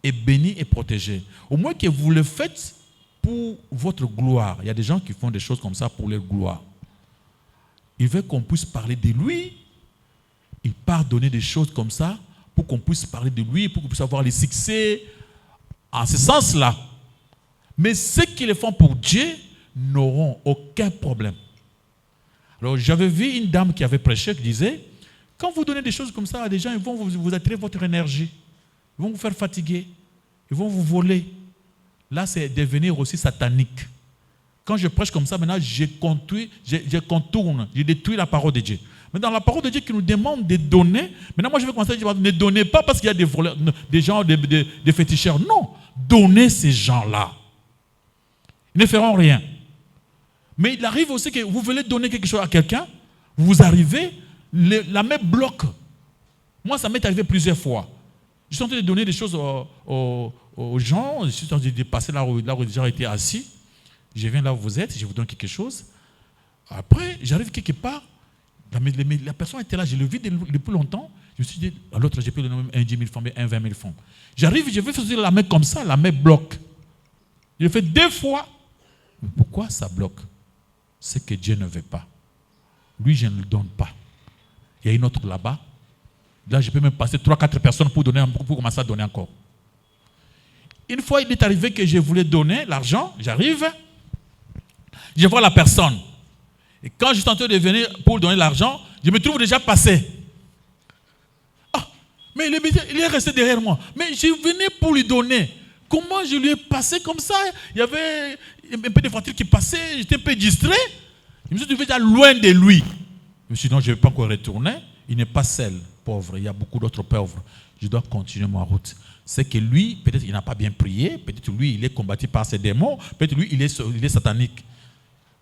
est béni et protégé. Au moins que vous le faites pour votre gloire. Il y a des gens qui font des choses comme ça pour leur gloire. Il veut qu'on puisse parler de lui. Il part donner des choses comme ça pour qu'on puisse parler de lui, pour qu'on puisse avoir les succès. En ce sens-là. Mais ceux qui le font pour Dieu n'auront aucun problème. Alors j'avais vu une dame qui avait prêché qui disait, quand vous donnez des choses comme ça à des gens, ils vont vous attirer votre énergie, ils vont vous faire fatiguer, ils vont vous voler. Là, c'est devenir aussi satanique. Quand je prêche comme ça, maintenant, je contourne, je détruis la parole de Dieu. Mais dans la parole de Dieu qui nous demande de donner, maintenant moi je vais commencer à dire, ne donnez pas parce qu'il y a des voleurs, des gens, des féticheurs. Non, donnez ces gens-là. Ils ne feront rien. Mais il arrive aussi que vous voulez donner quelque chose à quelqu'un, vous arrivez, la main bloque. Moi, ça m'est arrivé plusieurs fois. Je suis en train de donner des choses aux gens, je suis en train de passer là où les gens étaient assis. Je viens là où vous êtes, je vous donne quelque chose. Après, j'arrive quelque part, la personne était là, je le vis depuis longtemps. Je me suis dit, à l'autre, j'ai pu donner un 10 000 francs, un 20 000 francs. J'arrive, je vais faire la main comme ça, la main bloque. Je le fais 2 fois. Mais pourquoi ça bloque? C'est que Dieu ne veut pas. Lui, je ne le donne pas. Il y a une autre là-bas. Là, je peux même passer 3-4 personnes pour commencer à donner encore. Une fois, il est arrivé que je voulais donner l'argent. J'arrive. Je vois la personne. Et quand je suis en train de venir pour donner l'argent, je me trouve déjà passé. Ah, mais il est resté derrière moi. Mais je venais pour lui donner. Comment je lui ai passé comme ça? Il y avait un peu de voitures qui passaient, j'étais un peu distrait. Je me suis trouvé déjà loin de lui. Je me suis dit non, je ne vais pas encore retourner. Il n'est pas seul, pauvre. Il y a beaucoup d'autres pauvres. Je dois continuer ma route. C'est que lui, peut-être il n'a pas bien prié, peut-être lui, il est combattu par ses démons, peut-être lui, il est satanique.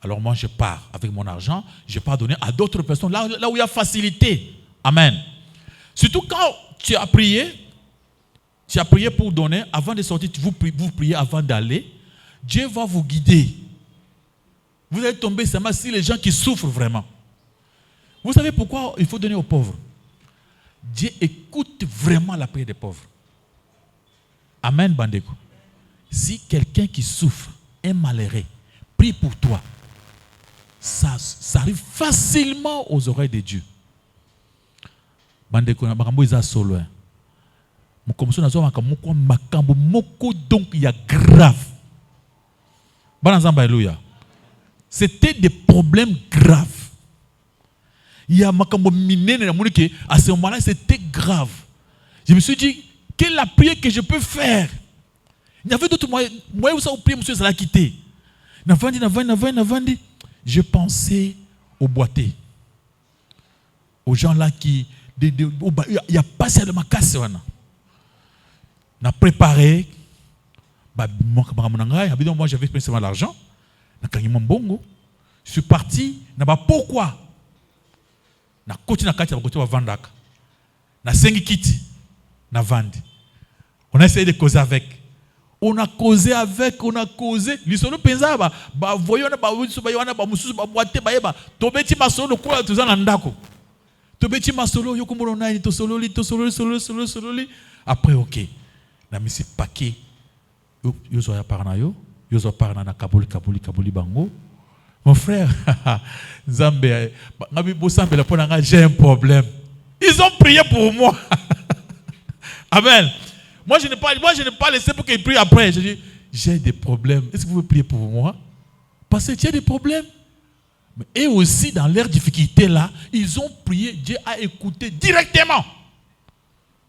Alors moi, je pars avec mon argent, je pars donner à d'autres personnes, là où il y a facilité. Amen. Surtout quand tu as prié pour donner, avant de sortir, vous priez avant d'aller, Dieu va vous guider. Vous allez tomber seulement sur les gens qui souffrent vraiment. Vous savez pourquoi il faut donner aux pauvres? Dieu écoute vraiment la prière des pauvres. Amen, Bandeko. Si quelqu'un qui souffre, un malheureux, prie pour toi, ça arrive facilement aux oreilles de Dieu. Bandeko na bakambo isa solo. Mukomso nazo makambo moko donc il y a grave. Banazamba alléluia. C'était des problèmes graves. Il y a makambo minene na monike à ce moment-là c'était grave. Je me suis dit quelle est la prière que je peux faire? Il y avait d'autres moyens où ça prier monsieur ça l'a quitté. Navandi. Je pensais au boité. Aux gens là qui il y a passé de ma casse. On a préparé. Moi j'avais principalement l'argent. Je suis parti. Pourquoi? Na côté na kati na vandaka. Na sengi kiti na vandi. On a essayé de causer avec. On a causé. Lisolo penza ba voyona ba wiso ba yona ba mususu ba boite ba yeba. Tobeti masolo kwa tuzana ndako. Tobeti masolo yokumbono na to sololi. Après OK. Na misi paquet. Yo zo ya parana yo zo parana na kabuli bango. Mon frère, Zambé, j'ai un problème. Ils ont prié pour moi. Amen. Moi, je n'ai pas laissé pour qu'ils prient après. Je dis, j'ai des problèmes. Est-ce que vous pouvez prier pour moi? Parce que tu as des problèmes. Et aussi, dans leurs difficultés là, ils ont prié. Dieu a écouté directement.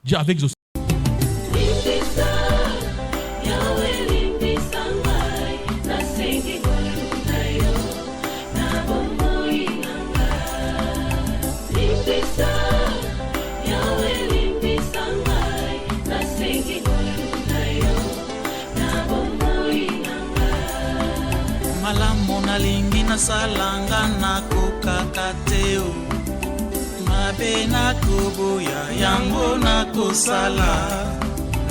Dieu a exaucé. Nalingi na salanga na kokakateo mabe na koboya yango na kosala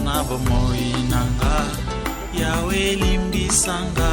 na bomoi nanga yawe limbisanga